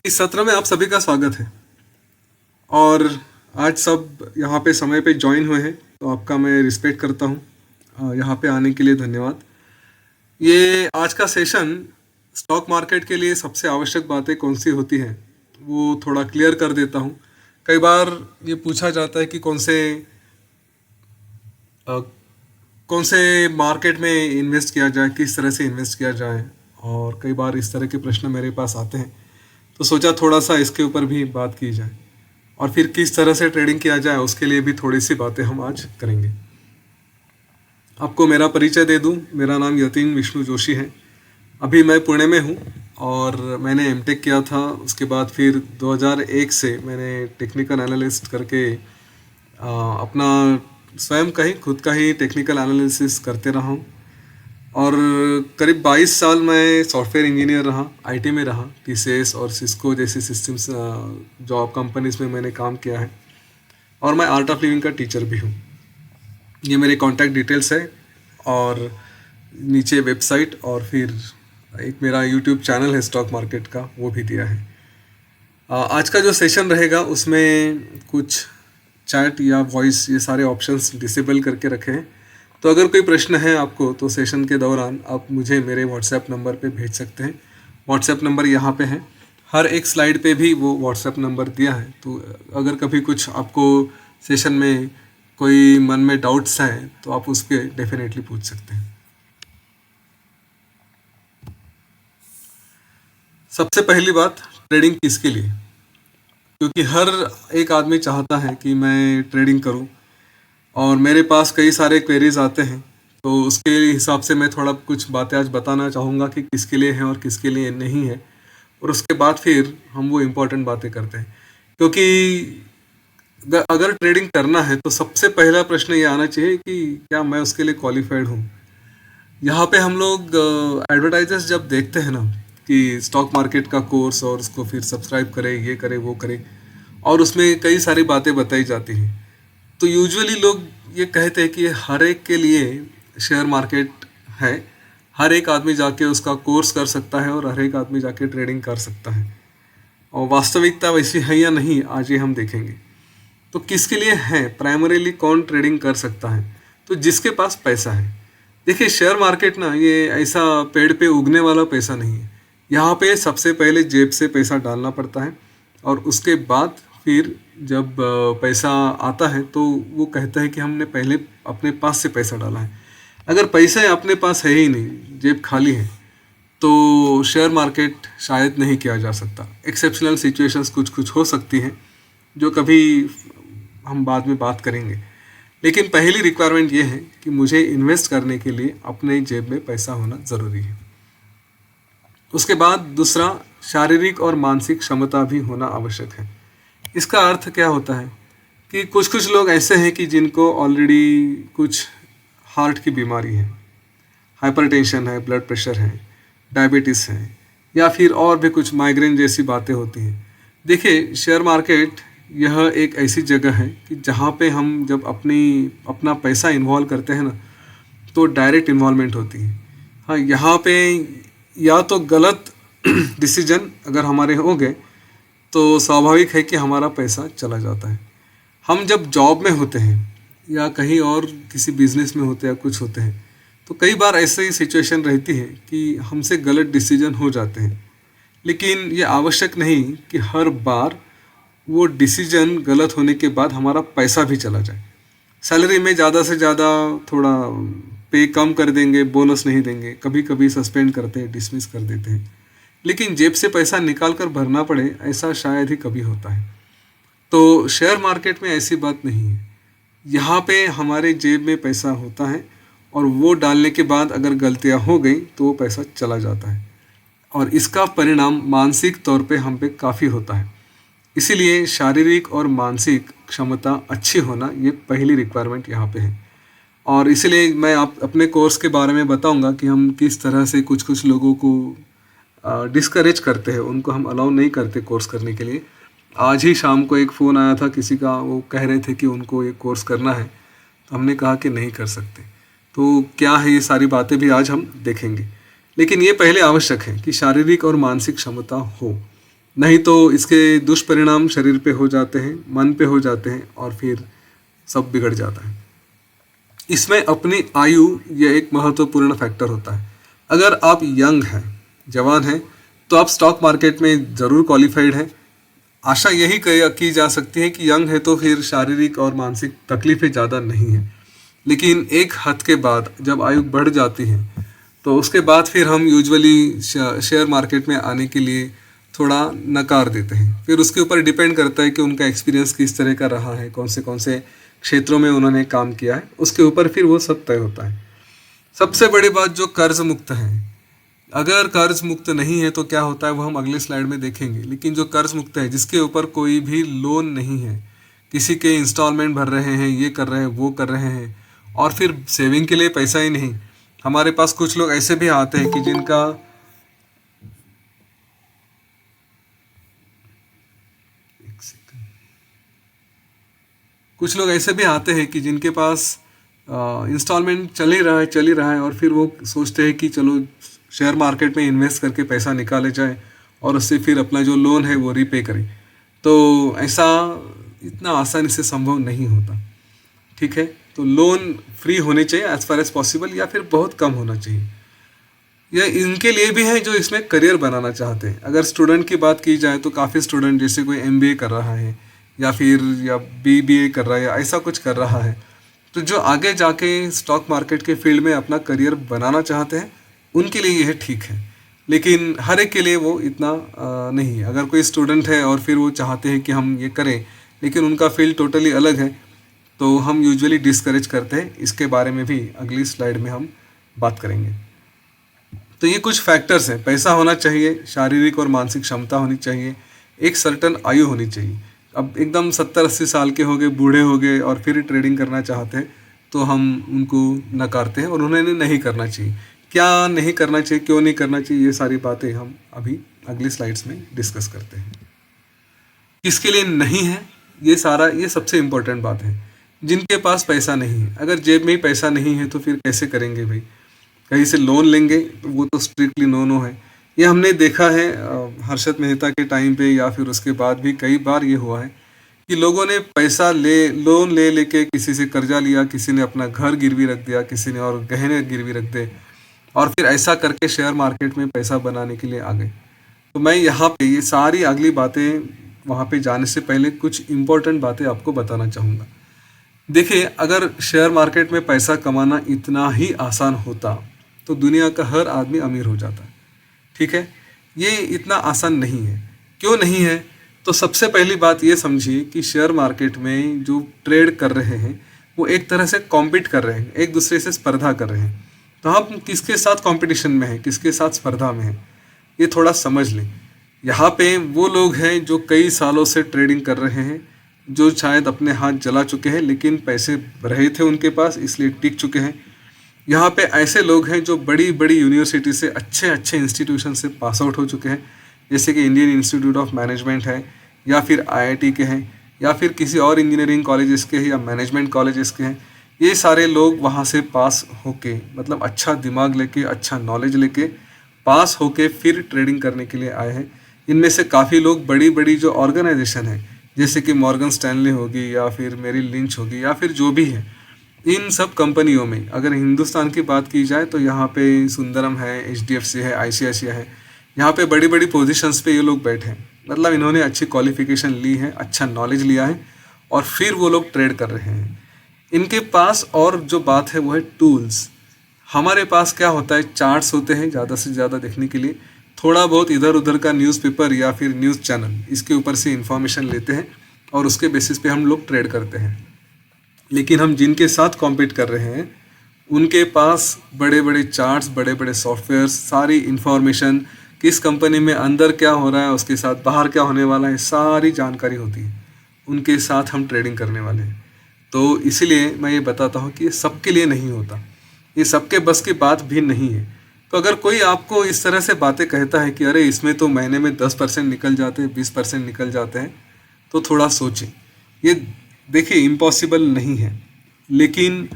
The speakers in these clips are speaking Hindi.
इस सत्र में आप सभी का स्वागत है। और आज सब यहाँ पे समय पे ज्वाइन हुए हैं, तो आपका मैं रिस्पेक्ट करता हूँ। यहाँ पे आने के लिए धन्यवाद। ये आज का सेशन स्टॉक मार्केट के लिए सबसे आवश्यक बातें कौन सी होती हैं वो थोड़ा क्लियर कर देता हूँ। कई बार ये पूछा जाता है कि अ, कौन से मार्केट में इन्वेस्ट किया जाए, किस तरह से इन्वेस्ट किया जाए, और कई बार इस तरह के प्रश्न मेरे पास आते हैं। तो सोचा थोड़ा सा इसके ऊपर भी बात की जाए, और फिर किस तरह से ट्रेडिंग किया जाए उसके लिए भी थोड़ी सी बातें हम आज करेंगे। आपको मेरा परिचय दे दूं, मेरा नाम यतीन विष्णु जोशी है। अभी मैं पुणे में हूं और मैंने एमटेक किया था। उसके बाद फिर 2001 से मैंने टेक्निकल एनालिस्ट करके अपना स्वयं का ही खुद का ही टेक्निकल एनालिसिस करते रहा हूँ। और करीब 22 साल मैं सॉफ्टवेयर इंजीनियर रहा, आईटी में रहा। टीसीएस और सिस्को जैसी सिस्टम्स जॉब कंपनीज में मैंने काम किया है। और मैं आर्ट ऑफ लिविंग का टीचर भी हूँ। ये मेरे कॉन्टैक्ट डिटेल्स है, और नीचे वेबसाइट और फिर एक मेरा यूट्यूब चैनल है स्टॉक मार्केट का, वो भी दिया है। आज का जो सेशन रहेगा उसमें कुछ चैट या वॉइस ये सारे ऑप्शंस डिसेबल करके रखे हैं। तो अगर कोई प्रश्न है आपको तो सेशन के दौरान आप मुझे मेरे व्हाट्सएप नंबर पे भेज सकते हैं। व्हाट्सएप नंबर यहाँ पे है, हर एक स्लाइड पे भी वो व्हाट्सएप नंबर दिया है। तो अगर कभी कुछ आपको सेशन में कोई मन में डाउट्स हैं तो आप उस पर डेफिनेटली पूछ सकते हैं। सबसे पहली बात, ट्रेडिंग किसके लिए? क्योंकि हर एक आदमी चाहता है कि मैं ट्रेडिंग करूं, और मेरे पास कई सारे क्वेरीज आते हैं। तो उसके हिसाब से मैं थोड़ा कुछ बातें आज बताना चाहूँगा कि किसके लिए है और किसके लिए नहीं है। और उसके बाद फिर हम वो इम्पोर्टेंट बातें करते हैं। क्योंकि अगर ट्रेडिंग करना है तो सबसे पहला प्रश्न ये आना चाहिए कि क्या मैं उसके लिए क्वालिफाइड हूँ। यहाँ पे हम लोग एडवर्टाइजर्स जब देखते हैं ना कि स्टॉक मार्केट का कोर्स, और उसको फिर सब्सक्राइब करें, ये करें वो करें, और उसमें कई सारी बातें बताई जाती हैं। तो यूजुअली लोग ये कहते हैं कि हर एक के लिए शेयर मार्केट है, हर एक आदमी जाके उसका कोर्स कर सकता है और हर एक आदमी जाके ट्रेडिंग कर सकता है। और वास्तविकता वैसी है या नहीं, आज ये हम देखेंगे। तो किसके लिए है, प्राइमरीली कौन ट्रेडिंग कर सकता है? तो जिसके पास पैसा है। देखिए, शेयर मार्केट ना ये ऐसा पेड़ पे उगने वाला पैसा नहीं है। यहाँ पे सबसे पहले जेब से पैसा डालना पड़ता है, और उसके बाद फिर जब पैसा आता है तो वो कहता है कि हमने पहले अपने पास से पैसा डाला है। अगर पैसा अपने पास है ही नहीं, जेब खाली है, तो शेयर मार्केट शायद नहीं किया जा सकता। एक्सेप्शनल सिचुएशंस कुछ कुछ हो सकती हैं जो कभी हम बाद में बात करेंगे। लेकिन पहली रिक्वायरमेंट ये है कि मुझे इन्वेस्ट करने के लिए अपने जेब में पैसा होना ज़रूरी है। उसके बाद दूसरा, शारीरिक और मानसिक क्षमता भी होना आवश्यक है। इसका अर्थ क्या होता है कि कुछ कुछ लोग ऐसे हैं कि जिनको ऑलरेडी कुछ हार्ट की बीमारी है, हाइपरटेंशन है, ब्लड प्रेशर है, डायबिटीज़ है, या फिर और भी कुछ माइग्रेन जैसी बातें होती हैं। देखिए, शेयर मार्केट यह एक ऐसी जगह है कि जहाँ पे हम जब अपना पैसा इन्वॉल्व करते हैं ना, तो डायरेक्ट इन्वॉल्वमेंट होती है। हाँ, यहाँ पे या तो गलत डिसीजन अगर हमारे हो गए तो स्वाभाविक है कि हमारा पैसा चला जाता है। हम जब जॉब में होते हैं या कहीं और किसी बिजनेस में होते हैं या कुछ होते हैं, तो कई बार ऐसी सिचुएशन रहती है कि हमसे गलत डिसीजन हो जाते हैं। लेकिन ये आवश्यक नहीं कि हर बार वो डिसीजन गलत होने के बाद हमारा पैसा भी चला जाए। सैलरी में ज़्यादा से ज़्यादा थोड़ा पे कम कर देंगे, बोनस नहीं देंगे, कभी कभी सस्पेंड करते हैं, डिसमिस कर देते हैं। लेकिन जेब से पैसा निकाल कर भरना पड़े, ऐसा शायद ही कभी होता है। तो शेयर मार्केट में ऐसी बात नहीं है। यहाँ पे हमारे जेब में पैसा होता है, और वो डालने के बाद अगर गलतियाँ हो गई तो वो पैसा चला जाता है, और इसका परिणाम मानसिक तौर पे हम पे काफ़ी होता है। इसीलिए शारीरिक और मानसिक क्षमता अच्छी होना ये पहली रिक्वायरमेंट यहाँ पे है। और इसीलिए मैं आप अपने कोर्स के बारे में बताऊंगा कि हम किस तरह से कुछ कुछ लोगों को डिस्करेज करते हैं, उनको हम अलाउ नहीं करते कोर्स करने के लिए। आज ही शाम को एक फ़ोन आया था किसी का, वो कह रहे थे कि उनको ये कोर्स करना है, तो हमने कहा कि नहीं कर सकते। तो क्या है, ये सारी बातें भी आज हम देखेंगे। लेकिन ये पहले आवश्यक है कि शारीरिक और मानसिक क्षमता हो। नहीं तो इसके दुष्परिणाम शरीर पे हो जाते हैं, मन पे हो जाते हैं और फिर सब बिगड़ जाता है। इसमें अपनी आयु ये एक महत्वपूर्ण फैक्टर होता है। अगर आप यंग हैं, जवान हैं, तो आप स्टॉक मार्केट में ज़रूर क्वालिफाइड हैं। आशा यही की जा सकती है कि यंग है तो फिर शारीरिक और मानसिक तकलीफें ज़्यादा नहीं हैं। लेकिन एक हद के बाद जब आयु बढ़ जाती है तो उसके बाद फिर हम यूजुअली शेयर मार्केट में आने के लिए थोड़ा नकार देते हैं। फिर उसके ऊपर डिपेंड करता है कि उनका एक्सपीरियंस किस तरह का रहा है, कौन से क्षेत्रों में उन्होंने काम किया है, उसके ऊपर फिर वो सब तय होता है। सबसे बड़ी बात जो कर्ज मुक्त है, अगर कर्ज मुक्त नहीं है तो क्या होता है वो हम अगले स्लाइड में देखेंगे। लेकिन जो कर्ज मुक्त है, जिसके ऊपर कोई भी लोन नहीं है, किसी के इंस्टॉलमेंट भर रहे हैं, ये कर रहे हैं, वो कर रहे हैं, और फिर सेविंग के लिए पैसा ही नहीं। हमारे पास कुछ लोग ऐसे भी आते हैं कि जिनका कुछ लोग ऐसे भी आते हैं कि जिनके पास इंस्टॉलमेंट चल ही रहा है और फिर वो सोचते हैं कि चलो शेयर मार्केट में इन्वेस्ट करके पैसा निकाले जाए और उससे फिर अपना जो लोन है वो रीपे करें। तो ऐसा इतना आसानी से संभव नहीं होता। ठीक है, तो लोन फ्री होने चाहिए एज फार एज पॉसिबल, या फिर बहुत कम होना चाहिए। यह इनके लिए भी है जो इसमें करियर बनाना चाहते हैं। अगर स्टूडेंट की बात की जाए तो काफ़ी स्टूडेंट, जैसे कोई एमबीए कर रहा है या बीबीए कर रहा है या ऐसा कुछ कर रहा है, तो जो आगे जाके स्टॉक मार्केट के फील्ड में अपना करियर बनाना चाहते हैं उनके लिए यह ठीक है। लेकिन हर एक के लिए वो इतना नहीं है। अगर कोई स्टूडेंट है और फिर वो चाहते हैं कि हम ये करें लेकिन उनका फील्ड टोटली अलग है, तो हम यूजुअली डिस्करेज करते हैं। इसके बारे में भी अगली स्लाइड में हम बात करेंगे। तो ये कुछ फैक्टर्स हैं। पैसा होना चाहिए, शारीरिक और मानसिक क्षमता होनी चाहिए, एक सर्टन आयु होनी चाहिए। अब एकदम 70-80 साल के हो गए, बूढ़े हो गए और फिर ट्रेडिंग करना चाहते हैं तो हम उनको नकारते हैं और उन्हें नहीं करना चाहिए। क्या नहीं करना चाहिए, क्यों नहीं करना चाहिए, ये सारी बातें हम अभी अगली स्लाइड्स में डिस्कस करते हैं। किसके लिए नहीं है ये सबसे इम्पोर्टेंट बात है। जिनके पास पैसा नहीं है, अगर जेब में ही पैसा नहीं है तो फिर कैसे करेंगे भाई? कहीं से लोन लेंगे तो वो तो स्ट्रिक्टली नो है। ये हमने देखा है हर्षद मेहता के टाइम पे, या फिर उसके बाद भी कई बार ये हुआ है कि लोगों ने पैसा लोन ले लेके किसी से कर्जा लिया, किसी ने अपना घर गिरवी रख दिया, किसी ने और गहने गिरवी रख दे, और फिर ऐसा करके शेयर मार्केट में पैसा बनाने के लिए आ गए। तो मैं यहाँ पे ये सारी अगली बातें वहाँ पे जाने से पहले कुछ इम्पोर्टेंट बातें आपको बताना चाहूँगा। देखिए, अगर शेयर मार्केट में पैसा कमाना इतना ही आसान होता तो दुनिया का हर आदमी अमीर हो जाता। ठीक है, ये इतना आसान नहीं है। क्यों नहीं है? तो सबसे पहली बात ये समझिए कि शेयर मार्केट में जो ट्रेड कर रहे हैं वो एक तरह से कॉम्पीट कर रहे हैं, एक दूसरे से स्पर्धा कर रहे हैं। तो हम किसके साथ कंपटीशन में हैं, किसके साथ स्पर्धा में हैं, ये थोड़ा समझ लें। यहाँ पे वो लोग हैं जो कई सालों से ट्रेडिंग कर रहे हैं, जो शायद अपने हाथ जला चुके हैं लेकिन पैसे रहे थे उनके पास इसलिए टिक चुके हैं। यहाँ पे ऐसे लोग हैं जो बड़ी बड़ी यूनिवर्सिटी से, अच्छे अच्छे इंस्टीट्यूशन से पास आउट हो चुके हैं, जैसे कि इंडियन इंस्टीट्यूट ऑफ मैनेजमेंट है, या फिर आईआईटी के हैं, या फिर किसी और इंजीनियरिंग कॉलेजेस के हैं, या मैनेजमेंट कॉलेजेस के हैं। ये सारे लोग वहाँ से पास होके, मतलब अच्छा दिमाग लेके, अच्छा नॉलेज लेके पास होके फिर ट्रेडिंग करने के लिए आए हैं। इनमें से काफ़ी लोग बड़ी बड़ी जो ऑर्गेनाइजेशन है, जैसे कि मॉर्गन स्टैनली होगी, या फिर मेरिल लिंच होगी, या फिर जो भी है, इन सब कंपनियों में अगर हिंदुस्तान की बात की जाए तो यहाँ पे सुंदरम है, एचडीएफसी है, आईसीआईसीआई है। यहाँ पे बड़ी बड़ी पोजीशंस पे ये लोग बैठे हैं, मतलब इन्होंने अच्छी क्वालिफिकेशन ली है, अच्छा नॉलेज लिया है, और फिर वो लोग ट्रेड कर रहे हैं। इनके पास और जो बात है वो है टूल्स। हमारे पास क्या होता है, चार्ट्स होते हैं ज़्यादा से ज़्यादा देखने के लिए, थोड़ा बहुत इधर उधर का न्यूज़पेपर या फिर न्यूज़ चैनल, इसके ऊपर से इंफॉर्मेशन लेते हैं और उसके बेसिस पे हम लोग ट्रेड करते हैं। लेकिन हम जिनके साथ कॉम्पीट कर रहे हैं उनके पास बड़े बड़े चार्ट्स, बड़े बड़े सॉफ्टवेयर, सारी इंफॉर्मेशन, किस कंपनी में अंदर क्या हो रहा है, उसके साथ बाहर क्या होने वाला है, सारी जानकारी होती है। उनके साथ हम ट्रेडिंग करने वाले हैं। तो इसीलिए मैं ये बताता हूँ कि ये सबके लिए नहीं होता, ये सबके बस की बात भी नहीं है। तो अगर कोई आपको इस तरह से बातें कहता है कि अरे इसमें तो महीने में 10% निकल जाते हैं, 20% निकल जाते हैं, तो थोड़ा सोचें। ये देखिए इम्पॉसिबल नहीं है, लेकिन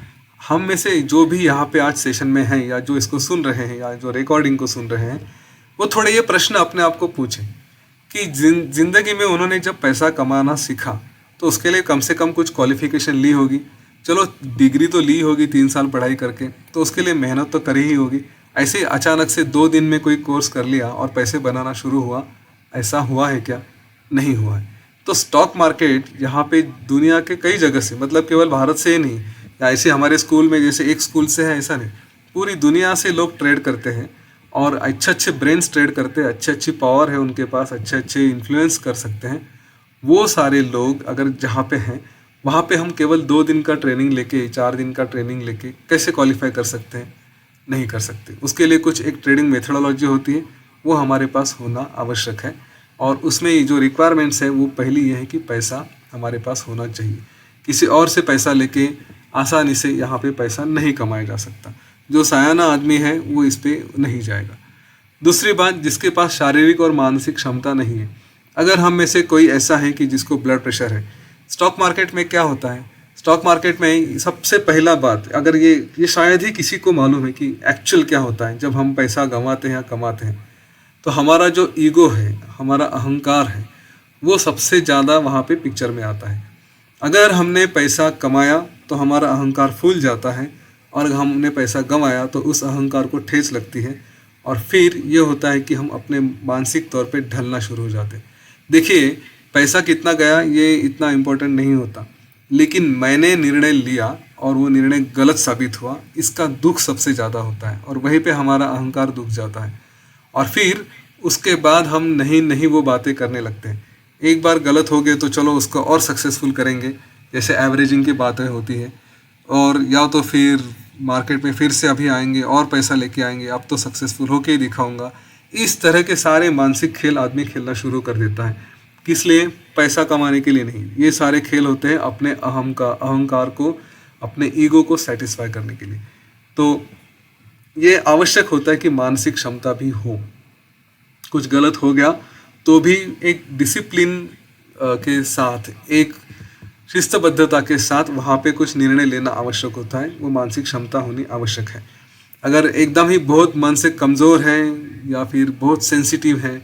हम में से जो भी यहाँ पे आज सेशन में हैं, या जो इसको सुन रहे हैं, या जो रिकॉर्डिंग को सुन रहे हैं, वो थोड़े ये प्रश्न अपने आप को पूछें कि ज़िंदगी में उन्होंने जब पैसा कमाना सीखा तो उसके लिए कम से कम कुछ क्वालिफिकेशन ली होगी। चलो डिग्री तो ली होगी 3 साल पढ़ाई करके, तो उसके लिए मेहनत तो करी ही होगी। ऐसे ही अचानक से 2 दिन में कोई कोर्स कर लिया और पैसे बनाना शुरू हुआ, ऐसा हुआ है क्या? नहीं हुआ है। तो स्टॉक मार्केट यहाँ पे दुनिया के कई जगह से, मतलब केवल भारत से ही नहीं, या ऐसे हमारे स्कूल में जैसे एक स्कूल से है ऐसा नहीं, पूरी दुनिया से लोग ट्रेड करते हैं और अच्छे अच्छे ब्रेन्स ट्रेड करते हैं, अच्छी अच्छी पावर है उनके पास, अच्छे अच्छे इन्फ्लुएंस कर सकते हैं। वो सारे लोग अगर जहाँ पे हैं वहाँ पे हम केवल 2 दिन का ट्रेनिंग लेके, 4 दिन का ट्रेनिंग लेके कैसे क्वालिफाई कर सकते हैं? नहीं कर सकते। उसके लिए कुछ एक ट्रेडिंग मेथडोलॉजी होती है, वो हमारे पास होना आवश्यक है। और उसमें ये जो रिक्वायरमेंट्स है वो पहली ये है कि पैसा हमारे पास होना चाहिए। किसी और से पैसा लेके आसानी से यहाँ पे पैसा नहीं कमाया जा सकता। जो सयाना आदमी है वो इस पे नहीं जाएगा। दूसरी बात, जिसके पास शारीरिक और मानसिक क्षमता नहीं है। अगर हम में से कोई ऐसा है कि जिसको ब्लड प्रेशर है, स्टॉक मार्केट में क्या होता है? स्टॉक मार्केट में सबसे पहला बात, अगर ये शायद ही किसी को मालूम है कि एक्चुअल क्या होता है जब हम पैसा गंवाते हैं या कमाते हैं, तो हमारा जो ईगो है, हमारा अहंकार है, वो सबसे ज़्यादा वहाँ पे पिक्चर में आता है। अगर हमने पैसा कमाया तो हमारा अहंकार फूल जाता है, और अगर हमने पैसा गंवाया तो उस अहंकार को ठेस लगती है, और फिर ये होता है कि हम अपने मानसिक तौर पे ढलना शुरू हो जाते हैं। देखिए, पैसा कितना गया ये इतना इम्पोर्टेंट नहीं होता, लेकिन मैंने निर्णय लिया और वो निर्णय गलत साबित हुआ, इसका दुख सबसे ज़्यादा होता है, और वहीं पे हमारा अहंकार दुख जाता है। और फिर उसके बाद हम नहीं नहीं वो बातें करने लगते हैं। एक बार गलत हो गए तो चलो उसको और सक्सेसफुल करेंगे, जैसे एवरेजिंग की बातें होती है, और या तो फिर मार्केट में फिर से अभी आएंगे और पैसा लेके आएंगे, अब तो सक्सेसफुल होके ही दिखाऊंगा। इस तरह के सारे मानसिक खेल आदमी खेलना शुरू कर देता है। किस लिए? पैसा कमाने के लिए नहीं। ये सारे खेल होते हैं अपने अहंकार को, अपने ईगो को सेटिस्फाई करने के लिए। तो ये आवश्यक होता है कि मानसिक क्षमता भी हो। कुछ गलत हो गया तो भी एक डिसिप्लिन के साथ, एक शिस्तबद्धता के साथ वहाँ पे कुछ निर्णय लेना आवश्यक होता है। वो मानसिक क्षमता होनी आवश्यक है। अगर एकदम ही बहुत मन से कमज़ोर है या फिर बहुत सेंसिटिव है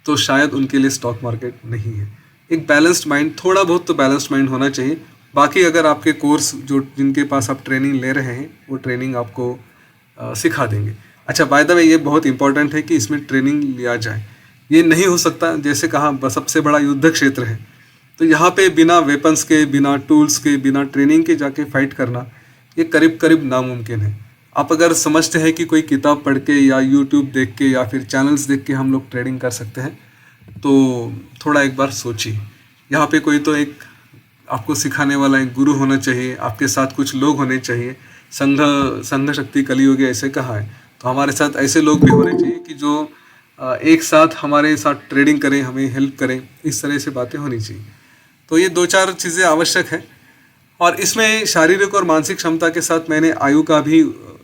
तो शायद उनके लिए स्टॉक मार्केट नहीं है। एक बैलेंस्ड माइंड, थोड़ा बहुत तो बैलेंस्ड माइंड होना चाहिए। बाकी अगर आपके कोर्स जो जिनके पास आप ट्रेनिंग ले रहे हैं वो ट्रेनिंग आपको सिखा देंगे। अच्छा, बाय द वे ये बहुत इंपॉर्टेंट है कि इसमें ट्रेनिंग लिया जाए। ये नहीं हो सकता, जैसे कहा सबसे बड़ा युद्ध क्षेत्र है, तो यहाँ पे बिना वेपन्स के, बिना टूल्स के, बिना ट्रेनिंग के जाके फाइट करना ये करीब करीब नामुमकिन है। आप अगर समझते हैं कि कोई किताब पढ़ के या यूट्यूब देख के या फिर चैनल्स देख के हम लोग ट्रेडिंग कर सकते हैं, तो थोड़ा एक बार सोचिए। यहाँ पे कोई तो एक आपको सिखाने वाला एक गुरु होना चाहिए, आपके साथ कुछ लोग होने चाहिए। संघ शक्ति कलियुग ऐसे कहा है, तो हमारे साथ ऐसे लोग भी होने चाहिए कि जो एक साथ हमारे साथ ट्रेडिंग करें, हमें हेल्प करें। इस तरह से बातें होनी चाहिए। तो ये 2-4 चीज़ें आवश्यक है। और इसमें शारीरिक और मानसिक क्षमता के साथ मैंने आयु का भी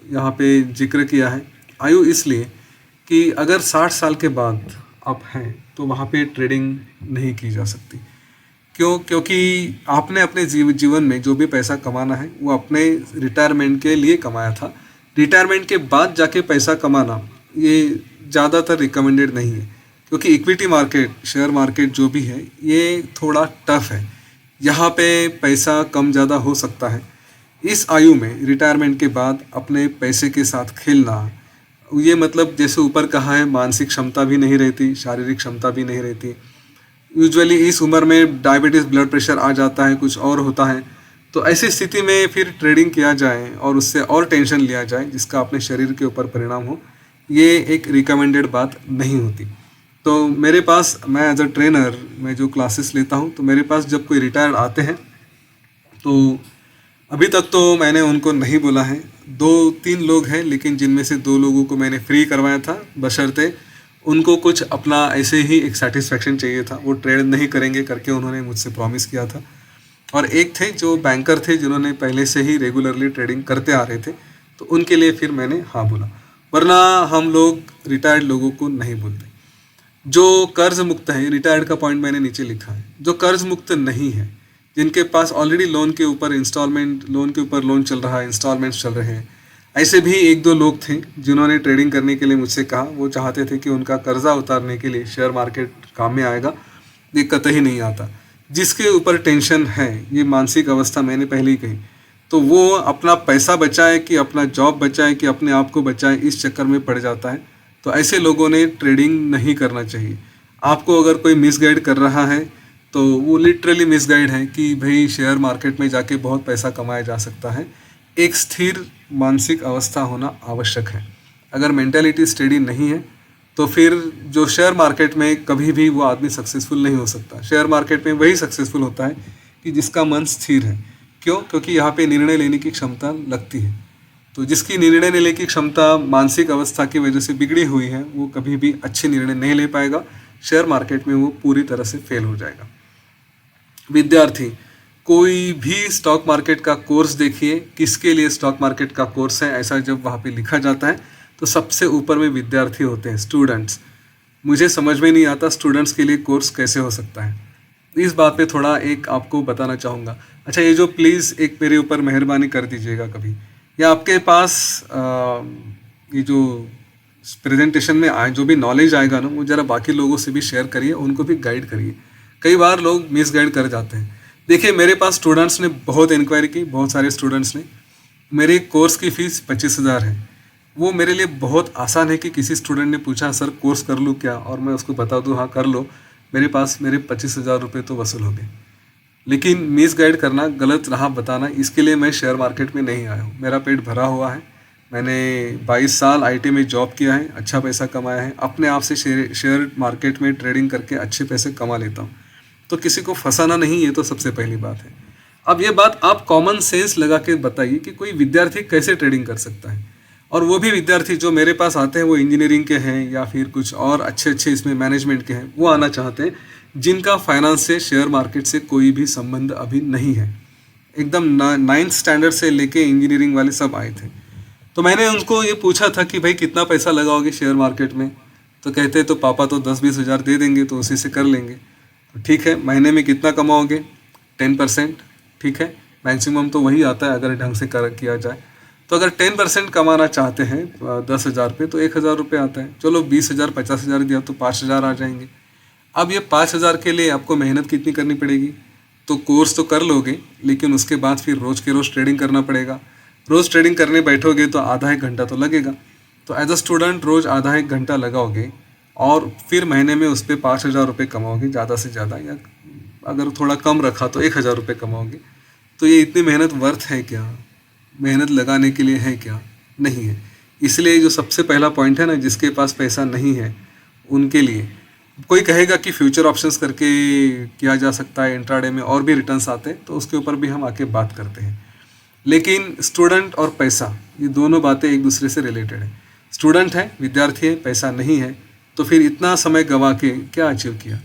यहाँ पे जिक्र किया है। आयु इसलिए कि अगर 60 साल के बाद आप हैं तो वहाँ पे ट्रेडिंग नहीं की जा सकती। क्यों? क्योंकि आपने अपने जीवन में जो भी पैसा कमाना है वो अपने रिटायरमेंट के लिए कमाया था। रिटायरमेंट के बाद जाके पैसा कमाना ये ज़्यादातर रिकमेंडेड नहीं है, क्योंकि इक्विटी मार्केट, शेयर मार्केट जो भी है ये थोड़ा टफ है। यहाँ पे पैसा कम ज़्यादा हो सकता है। इस आयु में रिटायरमेंट के बाद अपने पैसे के साथ खेलना, ये मतलब जैसे ऊपर कहा है, मानसिक क्षमता भी नहीं रहती, शारीरिक क्षमता भी नहीं रहती। यूजुअली इस उम्र में डायबिटीज़, ब्लड प्रेशर आ जाता है, कुछ और होता है। तो ऐसी स्थिति में फिर ट्रेडिंग किया जाए और उससे और टेंशन लिया जाए जिसका अपने शरीर के ऊपर परिणाम हो, ये एक रिकमेंडेड बात नहीं होती। तो मेरे पास, मैं एज अ ट्रेनर, मैं जो क्लासेस लेता हूँ, तो मेरे पास जब कोई रिटायर आते हैं तो अभी तक तो मैंने उनको नहीं बोला है। 2-3 लोग हैं, लेकिन जिनमें से 2 लोगों को मैंने फ्री करवाया था, बशर्ते उनको कुछ अपना ऐसे ही एक सेटिस्फेक्शन चाहिए था। वो ट्रेड नहीं करेंगे करके उन्होंने मुझसे प्रॉमिस किया था। और एक थे जो बैंकर थे, जिन्होंने पहले से ही रेगुलरली ट्रेडिंग करते आ रहे थे, तो उनके लिए फिर मैंने हाँ बोला। वरना हम लोग रिटायर्ड लोगों को नहीं बोलते। जो कर्ज मुक्त है, रिटायर्ड का पॉइंट मैंने नीचे लिखा है, जो कर्ज मुक्त नहीं है, जिनके पास ऑलरेडी लोन के ऊपर लोन चल रहा है, इंस्टॉलमेंट्स चल रहे हैं, ऐसे भी एक दो लोग थे जिन्होंने ट्रेडिंग करने के लिए मुझसे कहा, वो चाहते थे कि उनका कर्जा उतारने के लिए शेयर मार्केट काम में आएगा, ये कतई नहीं आता। जिसके ऊपर टेंशन है, ये मानसिक अवस्था मैंने पहले ही कही, तो वो अपना पैसा बचाए कि अपना जॉब बचाए कि अपने आप को बचाए, इस चक्कर में पड़ जाता है। तो ऐसे लोगों ने ट्रेडिंग नहीं करना चाहिए। आपको अगर कोई मिसगाइड कर रहा है तो वो लिटरली मिसगाइड है कि भाई शेयर मार्केट में जाके बहुत पैसा कमाया जा सकता है। एक स्थिर मानसिक अवस्था होना आवश्यक है। अगर मेंटालिटी स्टेडी नहीं है तो फिर जो शेयर मार्केट में कभी भी वो आदमी सक्सेसफुल नहीं हो सकता। शेयर मार्केट में वही सक्सेसफुल होता है कि जिसका मन स्थिर है। क्यों? क्योंकि यहाँ पे निर्णय लेने की क्षमता लगती है। तो जिसकी निर्णय लेने की क्षमता मानसिक अवस्था की वजह से बिगड़ी हुई है, वो कभी भी अच्छे निर्णय नहीं ले पाएगा। शेयर मार्केट में वो पूरी तरह से फेल हो जाएगा। विद्यार्थी, कोई भी स्टॉक मार्केट का कोर्स देखिए, किसके लिए स्टॉक मार्केट का कोर्स है, ऐसा जब वहाँ पे लिखा जाता है तो सबसे ऊपर में विद्यार्थी होते हैं, स्टूडेंट्स। मुझे समझ में नहीं आता स्टूडेंट्स के लिए कोर्स कैसे हो सकता है। इस बात पे थोड़ा एक आपको बताना चाहूँगा। अच्छा, ये जो प्लीज़ एक मेरे ऊपर मेहरबानी कर दीजिएगा कभी, या आपके पास ये जो प्रेजेंटेशन में आए जो भी नॉलेज आएगा ना, वो ज़रा बाकी लोगों से भी शेयर करिए, उनको भी गाइड करिए। कई बार लोग मिस गाइड कर जाते हैं। देखिए, मेरे पास स्टूडेंट्स ने बहुत इंक्वायरी की, बहुत सारे स्टूडेंट्स ने। मेरे कोर्स की फ़ीस 25,000 है। वो मेरे लिए बहुत आसान है कि किसी स्टूडेंट ने पूछा सर कोर्स कर लूँ क्या, और मैं उसको बता दूँ हाँ कर लो, मेरे पास मेरे 25,000 रुपये तो वसूल हो गए। लेकिन मिस गाइड करना, गलत राह बताना, इसके लिए मैं शेयर मार्केट में नहीं आया हूँ। मेरा पेट भरा हुआ है। मैंने 22 साल आईटी में जॉब किया है, अच्छा पैसा कमाया है, अपने आप से शेयर मार्केट में ट्रेडिंग करके अच्छे पैसे कमा लेता हूँ। तो किसी को फंसाना नहीं, ये तो सबसे पहली बात है। अब ये बात आप कॉमन सेंस लगा के बताइए कि कोई विद्यार्थी कैसे ट्रेडिंग कर सकता है। और वो भी विद्यार्थी जो मेरे पास आते हैं वो इंजीनियरिंग के हैं या फिर कुछ और अच्छे अच्छे इसमें मैनेजमेंट के हैं, वो आना चाहते हैं जिनका फाइनेंस से, शेयर मार्केट से कोई भी संबंध अभी नहीं है। एकदम 9th स्टैंडर्ड से लेके इंजीनियरिंग वाले सब आए थे। तो मैंने उनको ये पूछा था कि भाई कितना पैसा लगाओगे शेयर मार्केट में, तो कहते तो पापा तो 10-20 हज़ार दे देंगे, तो उसी से कर लेंगे। तो ठीक है, महीने में कितना कमाओगे? 10%। ठीक है, मैक्सिमम तो वही आता है अगर ढंग से किया जाए। तो अगर 10% कमाना चाहते हैं 10,000 पे, तो 1,000 रुपये आता है। चलो 20,000 50,000 दिया तो 5,000 आ जाएंगे। अब ये 5,000 के लिए आपको मेहनत कितनी करनी पड़ेगी? तो कोर्स तो कर लोगे, लेकिन उसके बाद फिर रोज़ के रोज़ ट्रेडिंग करना पड़ेगा। रोज़ ट्रेडिंग करने बैठोगे तो आधा एक घंटा तो लगेगा। तो एज अ स्टूडेंट रोज़ आधा एक घंटा लगाओगे और फिर महीने में उस पर 5,000 रुपये कमाओगे ज़्यादा से ज़्यादा, या अगर थोड़ा कम रखा तो 1,000 रुपये कमाओगे। तो ये इतनी मेहनत वर्थ है क्या? मेहनत लगाने के लिए है क्या? नहीं है। इसलिए जो सबसे पहला पॉइंट है ना, जिसके पास पैसा नहीं है उनके लिए, कोई कहेगा कि फ्यूचर ऑप्शंस करके किया जा सकता है, इंट्राडे में और भी रिटर्न्स आते हैं, तो उसके ऊपर भी हम आके बात करते हैं। लेकिन स्टूडेंट और पैसा, ये दोनों बातें एक दूसरे से रिलेटेड है। स्टूडेंट है, विद्यार्थी है, पैसा नहीं है, तो फिर इतना समय गंवा के क्या अचीव किया?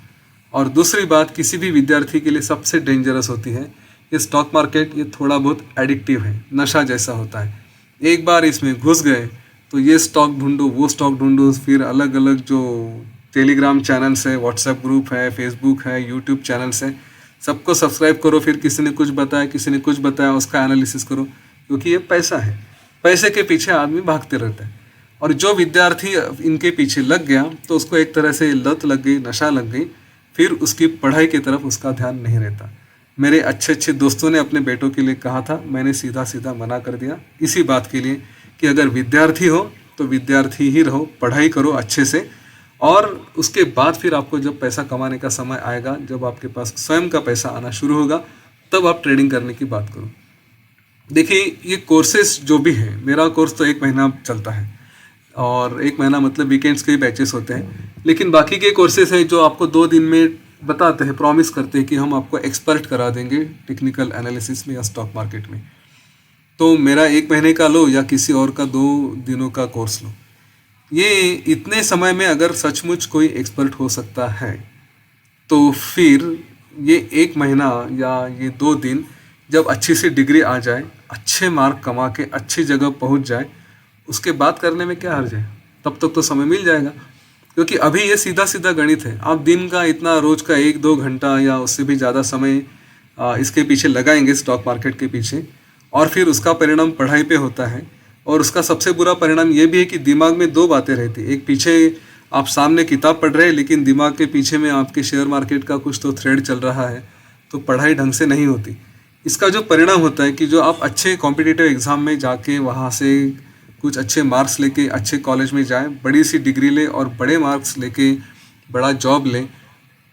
और दूसरी बात, किसी भी विद्यार्थी के लिए सबसे डेंजरस होती है ये स्टॉक मार्केट। ये थोड़ा बहुत एडिक्टिव है, नशा जैसा होता है। एक बार इसमें घुस गए तो ये स्टॉक ढूंढो, वो स्टॉक ढूंढो, फिर अलग अलग जो टेलीग्राम चैनल्स है, व्हाट्सएप ग्रुप है, फेसबुक है, यूट्यूब चैनल्स है, सबको सब्सक्राइब करो। फिर किसी ने कुछ बताया, किसी ने कुछ बताया, उसका एनालिसिस करो, क्योंकि ये पैसा है। पैसे के पीछे आदमी भागते रहता है। और जो विद्यार्थी इनके पीछे लग गया तो उसको एक तरह से लत लग गई, नशा लग गई, फिर उसकी पढ़ाई की तरफ उसका ध्यान नहीं रहता। मेरे अच्छे अच्छे दोस्तों ने अपने बेटों के लिए कहा था, मैंने सीधा सीधा मना कर दिया इसी बात के लिए कि अगर विद्यार्थी हो तो विद्यार्थी ही रहो, पढ़ाई करो अच्छे से, और उसके बाद फिर आपको जब पैसा कमाने का समय आएगा, जब आपके पास स्वयं का पैसा आना शुरू होगा, तब आप ट्रेडिंग करने की बात करो। देखिए, ये कोर्सेस जो भी हैं, मेरा कोर्स तो 1 महीना चलता है, और 1 महीना मतलब वीकेंड्स के ही बैचेस होते हैं। लेकिन बाकी के कोर्सेस हैं जो आपको 2 दिन में बताते हैं, प्रॉमिस करते हैं कि हम आपको एक्सपर्ट करा देंगे टेक्निकल एनालिसिस में या स्टॉक मार्केट में। तो मेरा 1 महीने का लो या किसी और का 2 दिनों का कोर्स लो, ये इतने समय में अगर सचमुच कोई एक्सपर्ट हो सकता है, तो फिर ये 1 महीना या ये 2 दिन जब अच्छी सी डिग्री आ जाए, अच्छे मार्क कमा के अच्छी जगह पहुंच जाए, उसके बाद करने में क्या हर्ज है? तब तक तो समय मिल जाएगा। क्योंकि अभी ये सीधा सीधा गणित है। आप दिन का इतना रोज का 1-2 घंटा या उससे भी ज़्यादा समय इसके पीछे लगाएंगे, स्टॉक मार्केट के पीछे, और फिर उसका परिणाम पढ़ाई पे होता है, और उसका सबसे बुरा परिणाम ये भी है कि दिमाग में दो बातें रहती, एक पीछे आप सामने किताब पढ़ रहे हैं लेकिन दिमाग के पीछे में आपके शेयर मार्केट का कुछ तो थ्रेड चल रहा है, तो पढ़ाई ढंग से नहीं होती। इसका जो परिणाम होता है कि जो आप अच्छे कॉम्पिटिटिव एग्ज़ाम में जाके वहाँ से कुछ अच्छे मार्क्स लेके अच्छे कॉलेज में जाएं, बड़ी सी डिग्री लें और बड़े मार्क्स लेके बड़ा जॉब लें,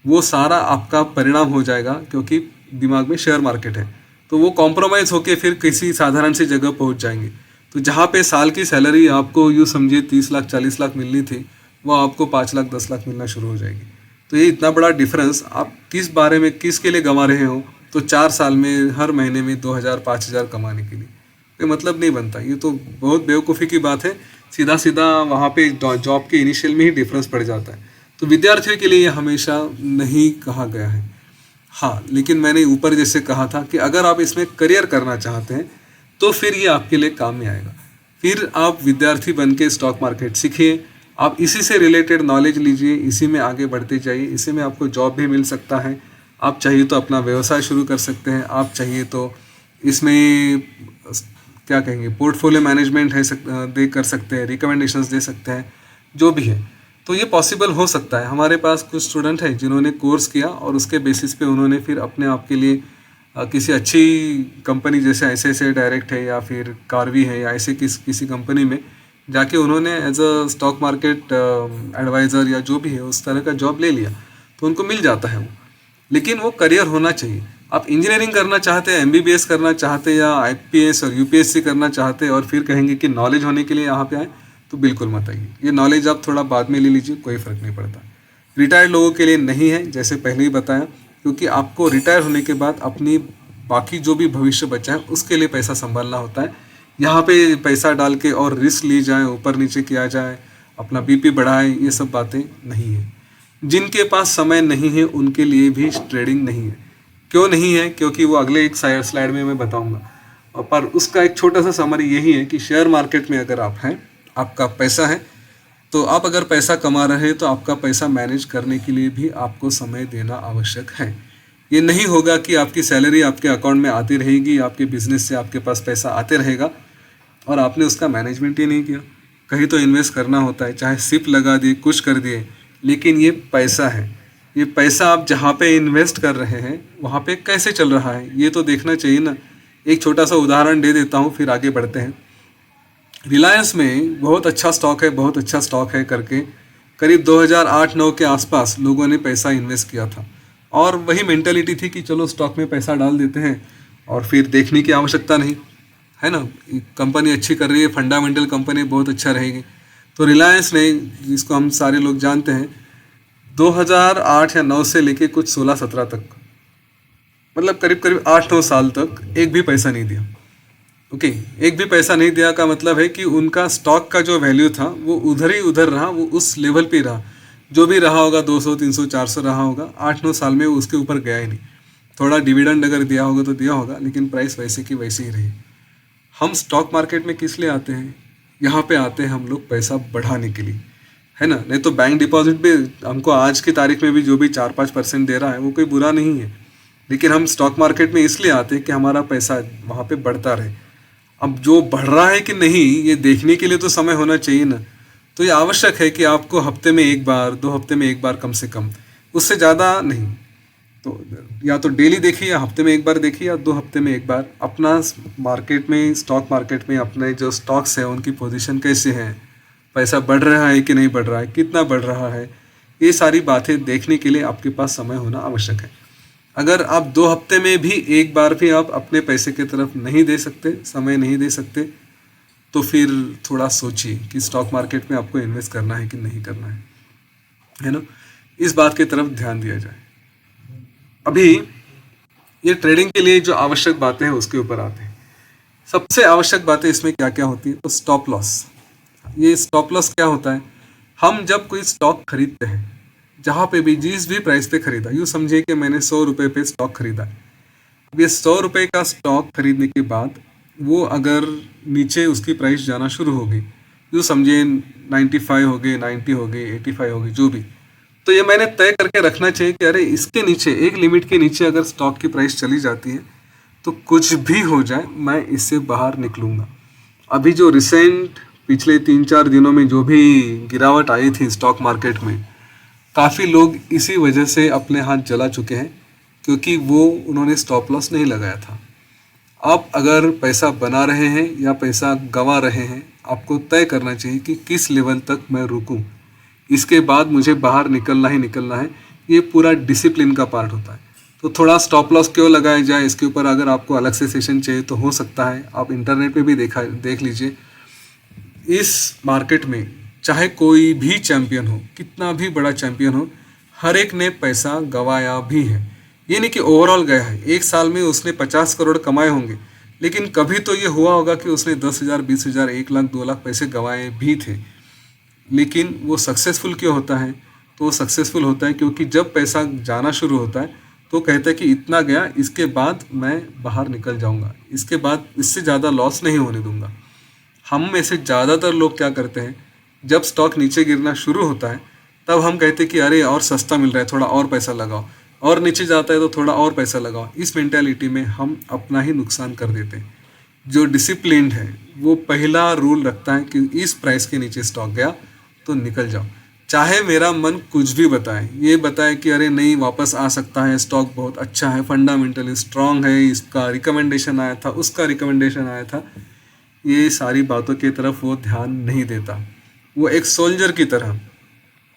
वो सारा आपका परिणाम हो जाएगा क्योंकि दिमाग में शेयर मार्केट है। तो वो कॉम्प्रोमाइज़ होके फिर किसी साधारण सी जगह पहुंच जाएंगे। तो जहाँ पे साल की सैलरी आपको यूँ समझिए 30 लाख 40 लाख मिलनी थी, वो आपको 5 लाख 10 लाख मिलना शुरू हो जाएगी। तो ये इतना बड़ा डिफरेंस आप किस बारे में किसके लिए गंवा रहे हो, तो 4 साल में हर महीने में 2000 5000 कमाने के लिए, कोई मतलब नहीं बनता। ये तो बहुत बेवकूफ़ी की बात है। सीधा सीधा वहाँ पे जॉब के इनिशियल में ही डिफरेंस पड़ जाता है। तो विद्यार्थियों के लिए ये हमेशा नहीं कहा गया है। हाँ, लेकिन मैंने ऊपर जैसे कहा था कि अगर आप इसमें करियर करना चाहते हैं तो फिर ये आपके लिए काम में आएगा। फिर आप विद्यार्थी बन के स्टॉक मार्केट सीखिए, आप इसी से रिलेटेड नॉलेज लीजिए, इसी में आगे बढ़ते जाइए, इसी में आपको जॉब भी मिल सकता है। आप चाहिए तो अपना व्यवसाय शुरू कर सकते हैं, आप चाहिए तो इसमें क्या कहेंगे पोर्टफोलियो मैनेजमेंट है दे कर सकते हैं, रिकमेंडेशंस दे सकते हैं, जो भी है। तो ये पॉसिबल हो सकता है। हमारे पास कुछ स्टूडेंट हैं जिन्होंने कोर्स किया और उसके बेसिस पे उन्होंने फिर अपने आप के लिए किसी अच्छी कंपनी जैसे ICICI डायरेक्ट है या फिर कार्वी है या ऐसे किसी कंपनी में जाके उन्होंने as a stock market advisor या जो भी है उस तरह का जॉब ले लिया, तो उनको मिल जाता है वो। लेकिन वो करियर होना चाहिए। आप इंजीनियरिंग करना चाहते हैं, MBBS करना चाहते हैं या IPS और UPSC करना चाहते हैं और फिर कहेंगे कि नॉलेज होने के लिए यहाँ पे आए, तो बिल्कुल मत आइए। ये नॉलेज आप थोड़ा बाद में ले लीजिए, कोई फ़र्क नहीं पड़ता। रिटायर्ड लोगों के लिए नहीं है, जैसे पहले ही बताया, क्योंकि आपको रिटायर होने के बाद अपनी बाकी जो भी भविष्य बचा है उसके लिए पैसा संभालना होता है। यहाँ पे पैसा डाल के और रिस्क ली जाए, ऊपर नीचे किया जाए, अपना BP बढ़ाए, ये सब बातें नहीं है। जिनके पास समय नहीं है उनके लिए भी ट्रेडिंग नहीं है। क्यों नहीं है? क्योंकि वो अगले एक स्लाइड में मैं बताऊंगा। और पर उसका एक छोटा सा समरी यही है कि शेयर मार्केट में अगर आप हैं, आपका पैसा है, तो आप अगर पैसा कमा रहे हैं तो आपका पैसा मैनेज करने के लिए भी आपको समय देना आवश्यक है। ये नहीं होगा कि आपकी सैलरी आपके अकाउंट में आती रहेगी, आपके बिजनेस से आपके पास पैसा आते रहेगा और आपने उसका मैनेजमेंट ही नहीं किया। कहीं तो इन्वेस्ट करना होता है, चाहे सिप लगा दिए, कुछ कर दिए, लेकिन ये पैसा है। ये पैसा आप जहाँ पे इन्वेस्ट कर रहे हैं वहाँ पे कैसे चल रहा है ये तो देखना चाहिए ना। एक छोटा सा उदाहरण दे देता हूँ, फिर आगे बढ़ते हैं। रिलायंस में बहुत अच्छा स्टॉक है, बहुत अच्छा स्टॉक है करके करीब 2008-9 के आसपास लोगों ने पैसा इन्वेस्ट किया था और वही मेंटालिटी थी कि चलो स्टॉक में पैसा डाल देते हैं और फिर देखने की आवश्यकता नहीं है ना, कंपनी अच्छी कर रही है, फंडामेंटल कंपनी बहुत अच्छा रहेगी। तो रिलायंस ने, जिसको हम सारे लोग जानते हैं, 2008 या 9 से लेके कुछ 16-17 तक, मतलब करीब करीब 8-9 साल तक एक भी पैसा नहीं दिया। ओके, एक भी पैसा नहीं दिया का मतलब है कि उनका स्टॉक का जो वैल्यू था वो उधर ही उधर रहा, वो उस लेवल पे रहा, जो भी रहा होगा 200 300 400 रहा होगा, 8-9 साल में उसके ऊपर गया ही नहीं। थोड़ा डिविडेंड अगर दिया होगा तो दिया होगा, लेकिन प्राइस वैसे की वैसे ही रही। हम स्टॉक मार्केट में किस लिए आते हैं? यहाँ पे आते हैं हम लोग पैसा बढ़ाने के लिए, है ना। नहीं तो बैंक डिपॉजिट भी हमको आज की तारीख में भी जो भी 4-5% दे रहा है वो कोई बुरा नहीं है, लेकिन हम स्टॉक मार्केट में इसलिए आते हैं कि हमारा पैसा वहाँ पे बढ़ता रहे। अब जो बढ़ रहा है कि नहीं ये देखने के लिए तो समय होना चाहिए ना। तो ये आवश्यक है कि आपको हफ्ते में एक बार, 2 हफ्ते में एक बार कम से कम, उससे ज़्यादा नहीं, तो या तो डेली देखिए या हफ्ते में एक बार देखिए या 2 हफ्ते में एक बार अपना मार्केट में, स्टॉक मार्केट में अपने जो स्टॉक्स हैं उनकी पोजीशन कैसे हैं, पैसा बढ़ रहा है कि नहीं बढ़ रहा है, कितना बढ़ रहा है, ये सारी बातें देखने के लिए आपके पास समय होना आवश्यक है। अगर आप 2 हफ्ते में भी एक बार भी आप अपने पैसे की तरफ नहीं दे सकते, समय नहीं दे सकते, तो फिर थोड़ा सोचिए कि स्टॉक मार्केट में आपको इन्वेस्ट करना है कि नहीं करना है ना। इस बात की तरफ ध्यान दिया जाए। अभी ये ट्रेडिंग के लिए जो आवश्यक बातें हैं उसके ऊपर आते हैं। सबसे आवश्यक बातें इसमें क्या क्या होती है? तो स्टॉप लॉस। ये स्टॉप लॉस क्या होता है? हम जब कोई स्टॉक खरीदते हैं, जहाँ पे भी जिस भी प्राइस पे खरीदा, यूँ समझिए कि मैंने 100 रुपये पे स्टॉक खरीदा। अब ये 100 रुपये का स्टॉक खरीदने के बाद वो अगर नीचे उसकी प्राइस जाना शुरू हो गई, यूँ समझिए 95 हो गए, 90 हो गए, 85 हो गई, जो भी, तो ये मैंने तय करके रखना चाहिए कि अरे इसके नीचे, एक लिमिट के नीचे अगर स्टॉक की प्राइस चली जाती है तो कुछ भी हो जाए मैं इससे बाहर निकलूँगा। अभी जो रिसेंट पिछले 3-4 दिनों में जो भी गिरावट आई थी स्टॉक मार्केट में, काफ़ी लोग इसी वजह से अपने हाथ जला चुके हैं, क्योंकि वो उन्होंने स्टॉप लॉस नहीं लगाया था। आप अगर पैसा बना रहे हैं या पैसा गंवा रहे हैं, आपको तय करना चाहिए कि किस लेवल तक मैं रुकूं, इसके बाद मुझे बाहर निकलना ही निकलना है। ये पूरा डिसिप्लिन का पार्ट होता है। तो थोड़ा स्टॉप लॉस क्यों लगाया जाए, इसके ऊपर अगर आपको अलग से सेशन चाहिए तो हो सकता है, आप इंटरनेट पे भी देख लीजिए। इस मार्केट में चाहे कोई भी चैम्पियन हो, कितना भी बड़ा चैम्पियन हो, हर एक ने पैसा गंवाया भी है। ये नहीं कि ओवरऑल गया है, एक साल में उसने 50 करोड़ कमाए होंगे, लेकिन कभी तो ये हुआ होगा कि उसने 10,000, 20,000, 1 लाख, 2 लाख पैसे गंवाए भी थे। लेकिन वो सक्सेसफुल क्यों होता है? तो वो सक्सेसफुल होता है क्योंकि जब पैसा जाना शुरू होता है तो कहता है कि इतना गया, इसके बाद मैं बाहर निकल जाऊंगा, इसके बाद इससे ज़्यादा लॉस नहीं होने दूंगा। हम में से ज़्यादातर लोग क्या करते हैं, जब स्टॉक नीचे गिरना शुरू होता है तब हम कहते हैं कि अरे और सस्ता मिल रहा है, थोड़ा और पैसा लगाओ, और नीचे जाता है तो थोड़ा और पैसा लगाओ। इस मेंटालिटी में हम अपना ही नुकसान कर देते हैं। जो डिसिप्लिन्ड है वो पहला रूल रखता है कि इस प्राइस के नीचे स्टॉक गया तो निकल जाओ, चाहे मेरा मन कुछ भी बताए, ये बताए कि अरे नहीं वापस आ सकता है, स्टॉक बहुत अच्छा है, फंडामेंटली स्ट्रांग है, इसका रिकमेंडेशन आया था, उसका रिकमेंडेशन आया था, ये सारी बातों की तरफ वो ध्यान नहीं देता। वो एक सोल्जर की तरह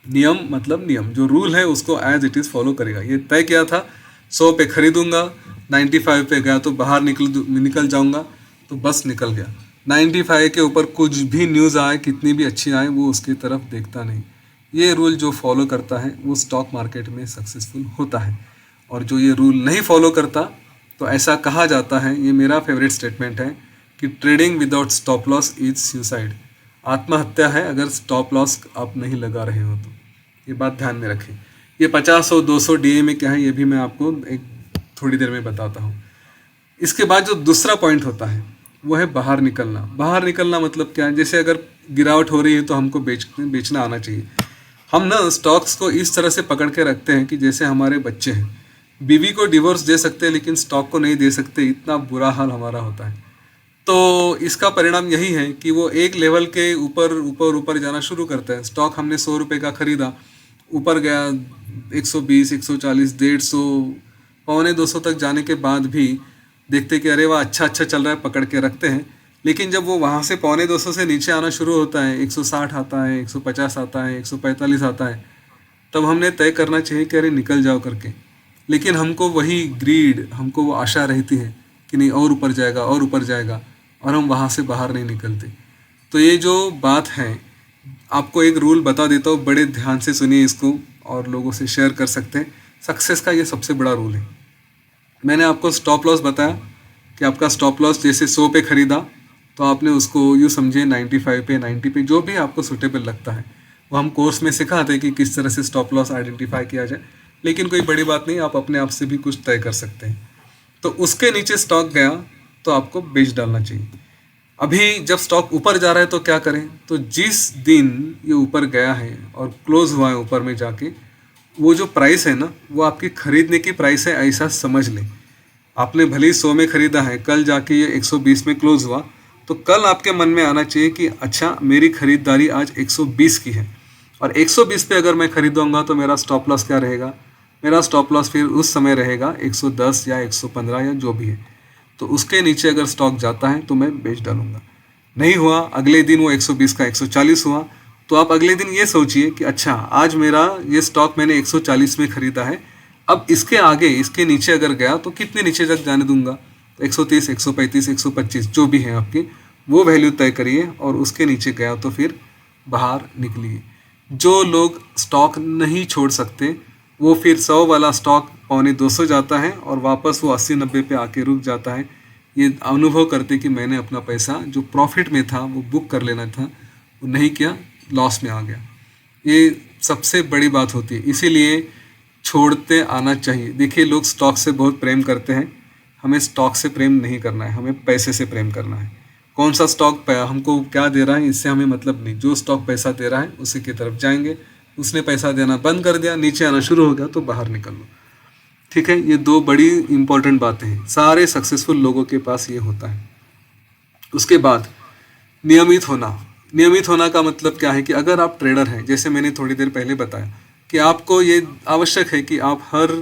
नियम मतलब नियम, जो रूल है उसको एज इट इज़ फॉलो करेगा। ये तय किया था 100 पे खरीदूंगा, 95 पे गया तो बाहर निकल जाऊंगा, तो बस निकल गया। 95 के ऊपर कुछ भी न्यूज़ आए, कितनी भी अच्छी आए, वो उसकी तरफ देखता नहीं। ये रूल जो फॉलो करता है वो स्टॉक मार्केट में सक्सेसफुल होता है, और जो ये रूल नहीं फॉलो करता, तो ऐसा कहा जाता है, ये मेरा फेवरेट स्टेटमेंट है कि trading without stop loss is suicide. आत्महत्या है अगर स्टॉप लॉस आप नहीं लगा रहे हो तो। ये बात ध्यान में रखें। ये 50 और 200 डीए में क्या है, ये भी मैं आपको एक थोड़ी देर में बताता हूँ। इसके बाद जो दूसरा पॉइंट होता है वो है बाहर निकलना। बाहर निकलना मतलब क्या है, जैसे अगर गिरावट हो रही है तो हमको बेचना आना चाहिए। हम ना स्टॉक्स को इस तरह से पकड़ के रखते हैं कि जैसे हमारे बच्चे हैं। बीवी को डिवोर्स दे सकते हैं लेकिन स्टॉक को नहीं दे सकते, इतना बुरा हाल हमारा होता है। तो इसका परिणाम यही है कि वो एक लेवल के ऊपर ऊपर ऊपर जाना शुरू करता है। स्टॉक हमने 100 रुपये का खरीदा, ऊपर गया 120, 140, 150, पौने 200 तक जाने के बाद भी देखते कि अरे वाह अच्छा चल रहा है, पकड़ के रखते हैं। लेकिन जब वो वहाँ से पौने 200 से नीचे आना शुरू होता है, 160 आता है, 150 आता है, 145 आता है, तब हमने तय करना चाहिए कि अरे निकल जाओ करके। लेकिन हमको वही ग्रीड, हमको वो आशा रहती है कि नहीं और ऊपर जाएगा और ऊपर जाएगा, और हम वहाँ से बाहर नहीं निकलते। तो ये जो बात है, आपको एक रूल बता देता हूँ, बड़े ध्यान से सुनिए इसको और लोगों से शेयर कर सकते हैं। सक्सेस का ये सबसे बड़ा रूल है। मैंने आपको स्टॉप लॉस बताया कि आपका स्टॉप लॉस जैसे 100 पे ख़रीदा तो आपने उसको यूँ समझिए 95 पे, 90 पे, जो भी आपको सूटेबल लगता है। वो हम कोर्स में सिखाते हैं कि किस तरह से स्टॉप लॉस आइडेंटिफाई किया जाए, लेकिन कोई बड़ी बात नहीं, आप अपने आप से भी कुछ तय कर सकते हैं। तो उसके नीचे स्टॉक गया तो आपको बेच डालना चाहिए। अभी जब स्टॉक ऊपर जा रहा है तो क्या करें, तो जिस दिन ये ऊपर गया है और क्लोज हुआ है ऊपर में जाके, वो जो प्राइस है ना, वो आपकी खरीदने की प्राइस है, ऐसा समझ लें। आपने भले ही 100 में ख़रीदा है, कल जाके ये 120 में क्लोज हुआ, तो कल आपके मन में आना चाहिए कि अच्छा मेरी ख़रीदारी आज 120 की है, और 120 पे अगर मैं ख़रीदूँगा तो मेरा स्टॉप लॉस क्या रहेगा, मेरा स्टॉप लॉस फिर उस समय रहेगा 110 या 115 या जो भी है। तो उसके नीचे अगर स्टॉक जाता है तो मैं बेच डालूंगा। नहीं हुआ, अगले दिन वो 120 का 140 हुआ, तो आप अगले दिन ये सोचिए कि अच्छा आज मेरा ये स्टॉक मैंने 140 में ख़रीदा है, अब इसके आगे इसके नीचे अगर गया तो कितने नीचे तक जाने दूंगा, 130, 135, 125 जो भी है आपकी, वो वैल्यू तय करिए और उसके नीचे गया तो फिर बाहर निकलिए। जो लोग स्टॉक नहीं छोड़ सकते वो फिर 100 वाला स्टॉक पौने 200 जाता है और वापस वो 80-90 पे आके रुक जाता है। ये अनुभव करते कि मैंने अपना पैसा जो प्रॉफिट में था वो बुक कर लेना था, वो नहीं किया, लॉस में आ गया। ये सबसे बड़ी बात होती है, इसीलिए छोड़ते आना चाहिए। देखिए लोग स्टॉक से बहुत प्रेम करते हैं, हमें स्टॉक से प्रेम नहीं करना है, हमें पैसे से प्रेम करना है। कौन सा स्टॉक हमको क्या दे रहा है इससे हमें मतलब नहीं, जो स्टॉक पैसा दे रहा है उसी की तरफ जाएंगे। उसने पैसा देना बंद कर दिया, नीचे आना शुरू हो गया तो बाहर निकल लो। ठीक है, ये दो बड़ी इंपॉर्टेंट बातें हैं, सारे सक्सेसफुल लोगों के पास ये होता है। उसके बाद नियमित होना। नियमित होना का मतलब क्या है कि अगर आप ट्रेडर हैं, जैसे मैंने थोड़ी देर पहले बताया कि आपको ये आवश्यक है कि आप हर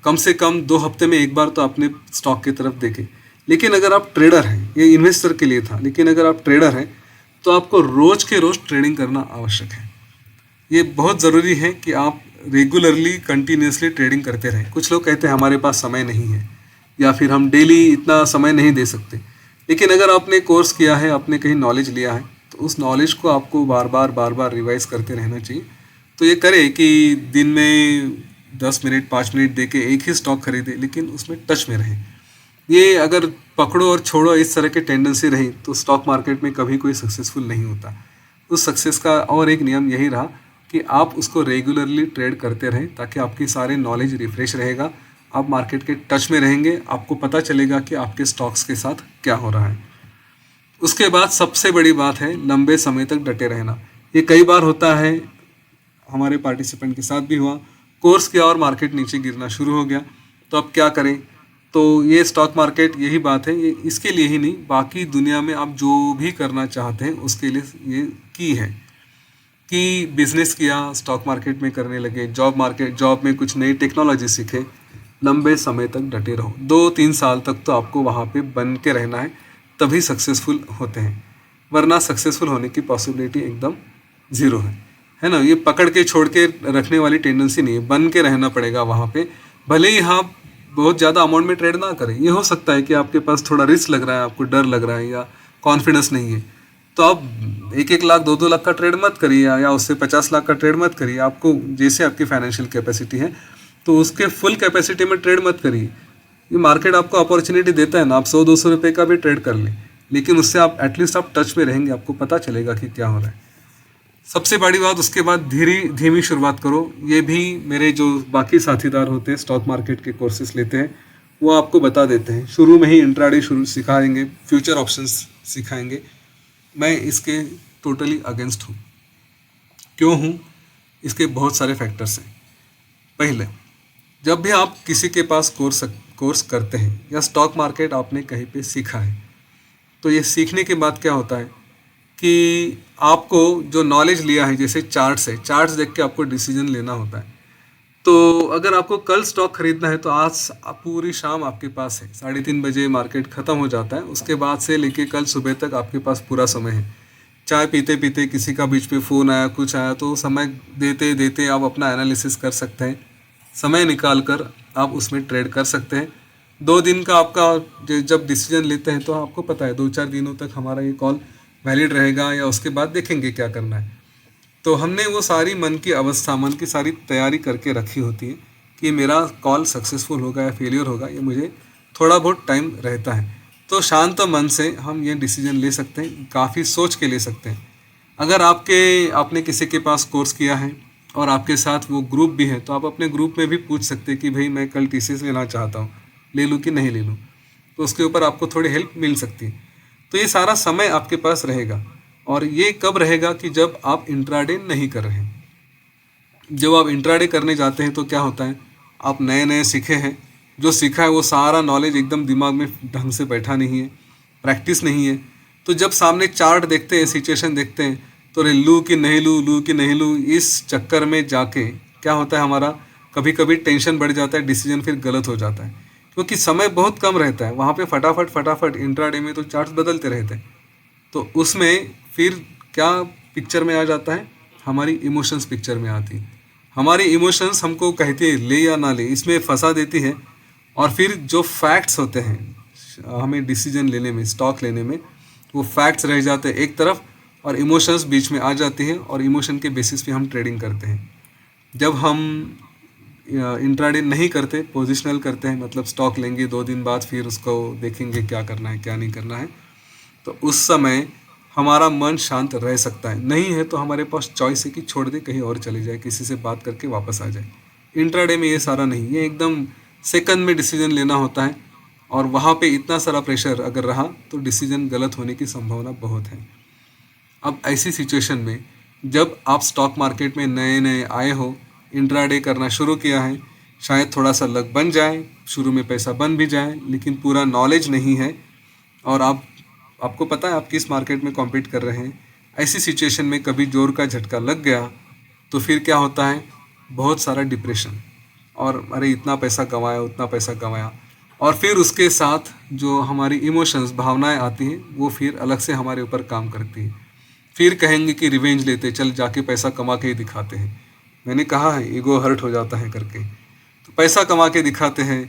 कम से कम 2 हफ्ते में एक बार तो अपने स्टॉक की तरफ देखें। लेकिन अगर आप ट्रेडर हैं, ये इन्वेस्टर के लिए था, लेकिन अगर आप ट्रेडर हैं तो आपको रोज के रोज ट्रेडिंग करना आवश्यक है। ये बहुत ज़रूरी है कि आप रेगुलरली कंटिन्यूसली ट्रेडिंग करते रहें। कुछ लोग कहते हैं हमारे पास समय नहीं है या फिर हम डेली इतना समय नहीं दे सकते, लेकिन अगर आपने कोर्स किया है, आपने कहीं नॉलेज लिया है, तो उस नॉलेज को आपको बार बार रिवाइज करते रहना चाहिए। तो ये करें कि दिन में 10 मिनट 5 मिनट दे के एक ही स्टॉक खरीदे, लेकिन उसमें टच में रहें। ये अगर पकड़ो और छोड़ो इस तरह की टेंडेंसी रही तो स्टॉक मार्केट में कभी कोई सक्सेसफुल नहीं होता। उस सक्सेस का और एक नियम यही रहा कि आप उसको रेगुलरली ट्रेड करते रहें, ताकि आपकी सारे नॉलेज रिफ्रेश रहेगा, आप मार्केट के टच में रहेंगे, आपको पता चलेगा कि आपके स्टॉक्स के साथ क्या हो रहा है। उसके बाद सबसे बड़ी बात है लंबे समय तक डटे रहना। ये कई बार होता है, हमारे पार्टिसिपेंट के साथ भी हुआ। कोर्स किया और मार्केट नीचे गिरना शुरू हो गया, तो अब क्या करें। तो ये स्टॉक मार्केट यही बात है, ये इसके लिए ही नहीं, बाकी दुनिया में आप जो भी करना चाहते हैं उसके लिए ये की है कि बिजनेस किया, स्टॉक मार्केट में करने लगे, जॉब में कुछ नई टेक्नोलॉजी सीखे, लंबे समय तक डटे रहो। 2-3 साल तक तो आपको वहाँ पे बन के रहना है, तभी सक्सेसफुल होते हैं, वरना सक्सेसफुल होने की पॉसिबिलिटी एकदम ज़ीरो है ना। ये पकड़ के छोड़ के रखने वाली टेंडेंसी नहीं है, बन के रहना पड़ेगा वहाँ पे। भले ही हाँ बहुत ज़्यादा अमाउंट में ट्रेड ना करें, ये हो सकता है कि आपके पास थोड़ा रिस्क लग रहा है, आपको डर लग रहा है या कॉन्फिडेंस नहीं है, तो आप 1-1 लाख 2-2 लाख का ट्रेड मत करिए, या उससे 50 लाख का ट्रेड मत करिए। आपको जैसे आपकी फाइनेंशियल कैपेसिटी है तो उसके फुल कैपेसिटी में ट्रेड मत करिए। ये मार्केट आपको अपॉर्चुनिटी देता है ना, आप 100-200 रुपये का भी ट्रेड कर लें, लेकिन उससे आप एटलीस्ट आप टच में रहेंगे, आपको पता चलेगा कि क्या हो रहा है। सबसे बड़ी बात, उसके बाद धीमी शुरुआत करो। ये भी मेरे जो बाकी साथीदार होते हैं स्टॉक मार्केट के कोर्सेज लेते हैं, वो आपको बता देते हैं। शुरू में ही इंट्राडे शुरू सिखाएंगे, फ्यूचर ऑप्शंस सिखाएंगे। मैं इसके टोटली अगेंस्ट हूँ। क्यों हूँ? इसके बहुत सारे फैक्टर्स हैं। पहले, जब भी आप किसी के पास कोर्स करते हैं या स्टॉक मार्केट आपने कहीं पे सीखा है, तो ये सीखने के बाद क्या होता है कि आपको जो नॉलेज लिया है, जैसे चार्ट्स देख के आपको डिसीजन लेना होता है। तो अगर आपको कल स्टॉक खरीदना है तो आज पूरी शाम आपके पास है, 3:30 बजे मार्केट ख़त्म हो जाता है, उसके बाद से लेके कल सुबह तक आपके पास पूरा समय है। चाय पीते पीते किसी का बीच में फ़ोन आया, कुछ आया, तो समय देते देते आप अपना एनालिसिस कर सकते हैं। समय निकाल कर आप उसमें ट्रेड कर सकते हैं। 2 दिन का आपका जब डिसीजन लेते हैं तो आपको पता है 2-4 दिनों तक हमारा ये कॉल वैलिड रहेगा, या उसके बाद देखेंगे क्या करना है। तो हमने वो सारी मन की सारी तैयारी करके रखी होती है कि मेरा कॉल सक्सेसफुल होगा या फेलियर होगा, ये मुझे थोड़ा बहुत टाइम रहता है। तो शांत मन से हम ये डिसीजन ले सकते हैं, काफ़ी सोच के ले सकते हैं। अगर आपने किसी के पास कोर्स किया है और आपके साथ वो ग्रुप भी है, तो आप अपने ग्रुप में भी पूछ सकते हैं कि भाई मैं कल टीसीएस लेना चाहता हूँ, ले लूँ कि नहीं ले लूँ। तो उसके ऊपर आपको थोड़ी हेल्प मिल सकती है। तो ये सारा समय आपके पास रहेगा, और ये कब रहेगा कि जब आप इंट्राडे नहीं कर रहे हैं। जब आप इंट्राडे करने जाते हैं तो क्या होता है, आप नए नए सीखे हैं, जो सीखा है वो सारा नॉलेज एकदम दिमाग में ढंग से बैठा नहीं है, प्रैक्टिस नहीं है। तो जब सामने चार्ट देखते हैं, सिचुएशन देखते हैं, तो रे लूँ कि नहीं लूँ, लूँ कि नहीं लूँ, इस चक्कर में जाके क्या होता है, हमारा कभी कभी टेंशन बढ़ जाता है, डिसीजन फिर गलत हो जाता है, क्योंकि समय बहुत कम रहता है वहाँ पे। फटाफट इंट्राडे में तो चार्ट्स बदलते रहते हैं। तो उसमें फिर क्या पिक्चर में आ जाता है, हमारी इमोशंस पिक्चर में आती है। हमारी इमोशंस हमको कहती है ले या ना ले, इसमें फंसा देती है। और फिर जो फैक्ट्स होते हैं हमें डिसीजन लेने में, स्टॉक लेने में, वो फैक्ट्स रह जाते हैं एक तरफ, और इमोशंस बीच में आ जाती है, और इमोशन के बेसिस पे हम ट्रेडिंग करते हैं। जब हम इंट्राडे नहीं करते, पोजिशनल करते हैं, मतलब स्टॉक लेंगे 2 दिन बाद, फिर उसको देखेंगे क्या करना है क्या नहीं करना है, तो उस समय हमारा मन शांत रह सकता है। नहीं है तो हमारे पास चॉइस है कि छोड़ दे, कहीं और चले जाए, किसी से बात करके वापस आ जाए। इंट्राडे में ये सारा नहीं, ये एकदम सेकंड में डिसीजन लेना होता है, और वहाँ पे इतना सारा प्रेशर अगर रहा तो डिसीजन गलत होने की संभावना बहुत है। अब ऐसी सिचुएशन में जब आप स्टॉक मार्केट में नए नए आए हो, इंट्राडे करना शुरू किया है, शायद थोड़ा सा लक बन जाए, शुरू में पैसा बन भी जाए, लेकिन पूरा नॉलेज नहीं है, और आप आपको पता है आप किस मार्केट में कॉम्पीट कर रहे हैं। ऐसी सिचुएशन में कभी जोर का झटका लग गया तो फिर क्या होता है, बहुत सारा डिप्रेशन, और अरे इतना पैसा गंवाया, उतना पैसा गंवाया, और फिर उसके साथ जो हमारी इमोशंस, भावनाएं आती हैं, वो फिर अलग से हमारे ऊपर काम करती हैं। फिर कहेंगे कि रिवेंज लेते, चल जाके पैसा कमा के ही दिखाते हैं। मैंने कहा है ईगो हर्ट हो जाता है करके, तो पैसा कमा के दिखाते हैं,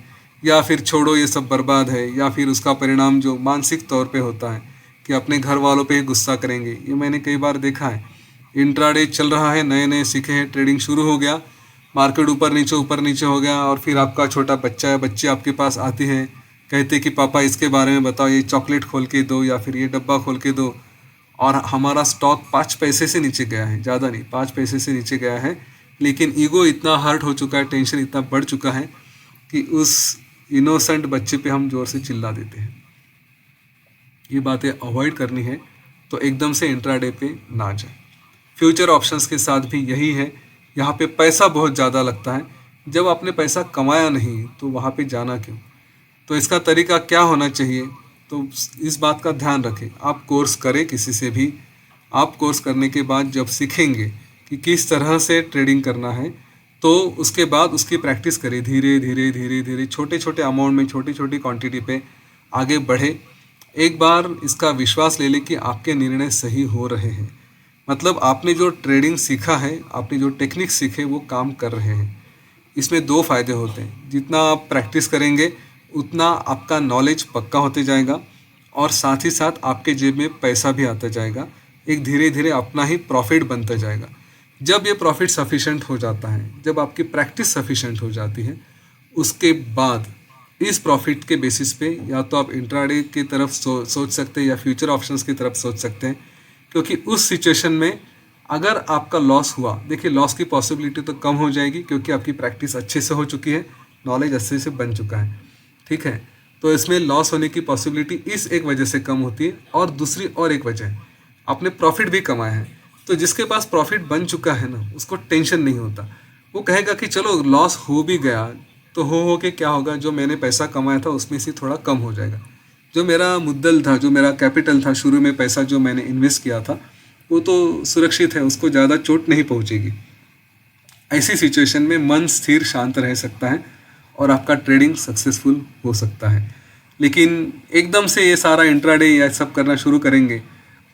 या फिर छोड़ो ये सब बर्बाद है, या फिर उसका परिणाम जो मानसिक तौर पे होता है कि अपने घर वालों पे ही गुस्सा करेंगे। ये मैंने कई बार देखा है। इंट्राडे चल रहा है, नए नए सीखे हैं, ट्रेडिंग शुरू हो गया, मार्केट ऊपर नीचे हो गया, और फिर आपका छोटा बच्चा या बच्ची आपके पास आती है, कहते कि पापा इसके बारे में बताओ, ये चॉकलेट खोल के दो या फिर ये डब्बा खोल के दो, और हमारा स्टॉक 5 पैसे से नीचे गया है, ज़्यादा नहीं 5 पैसे से नीचे गया है, लेकिन ईगो इतना हर्ट हो चुका है, टेंशन इतना बढ़ चुका है कि उस इनोसेंट बच्चे पे हम जोर से चिल्ला देते हैं। ये बातें अवॉइड करनी है तो एकदम से इंट्राडे पे ना जाए। फ्यूचर ऑप्शंस के साथ भी यही है, यहाँ पे पैसा बहुत ज़्यादा लगता है। जब आपने पैसा कमाया नहीं तो वहाँ पे जाना क्यों? तो इसका तरीका क्या होना चाहिए, तो इस बात का ध्यान रखें। आप कोर्स करें किसी से भी, आप कोर्स करने के बाद जब सीखेंगे कि किस तरह से ट्रेडिंग करना है, तो उसके बाद उसकी प्रैक्टिस करें, धीरे धीरे धीरे धीरे छोटे छोटे अमाउंट में, छोटी छोटी क्वांटिटी पे आगे बढ़े। एक बार इसका विश्वास ले लें कि आपके निर्णय सही हो रहे हैं, मतलब आपने जो ट्रेडिंग सीखा है, आपने जो टेक्निक सीखे वो काम कर रहे हैं। इसमें 2 फ़ायदे होते हैं, जितना आप प्रैक्टिस करेंगे उतना आपका नॉलेज पक्का होते जाएगा, और साथ ही साथ आपके जेब में पैसा भी आता जाएगा, एक धीरे धीरे अपना ही प्रॉफिट बनता जाएगा। जब ये प्रॉफिट सफिशेंट हो जाता है, जब आपकी प्रैक्टिस सफिशेंट हो जाती है, उसके बाद इस प्रॉफिट के बेसिस पे या तो आप इंट्राडे की तरफ सोच सकते हैं या फ्यूचर ऑप्शंस की तरफ सोच सकते हैं, क्योंकि उस सिचुएशन में अगर आपका लॉस हुआ, देखिए लॉस की पॉसिबिलिटी तो कम हो जाएगी क्योंकि आपकी प्रैक्टिस अच्छे से हो चुकी है, नॉलेज अच्छे से बन चुका है, ठीक है। तो इसमें लॉस होने की पॉसिबिलिटी इस एक वजह से कम होती है, और दूसरी और एक वजह है, आपने प्रॉफिट भी कमाया है। तो जिसके पास प्रॉफिट बन चुका है ना, उसको टेंशन नहीं होता। वो कहेगा कि चलो लॉस हो भी गया तो हो के क्या होगा, जो मैंने पैसा कमाया था उसमें से थोड़ा कम हो जाएगा। जो मेरा मुद्दल था, जो मेरा कैपिटल था, शुरू में पैसा जो मैंने इन्वेस्ट किया था, वो तो सुरक्षित है, उसको ज़्यादा चोट नहीं पहुंचेगी। ऐसी सिचुएशन में मन स्थिर शांत रह सकता है और आपका ट्रेडिंग सक्सेसफुल हो सकता है। लेकिन एकदम से ये सारा इंट्राडे या सब करना शुरू करेंगे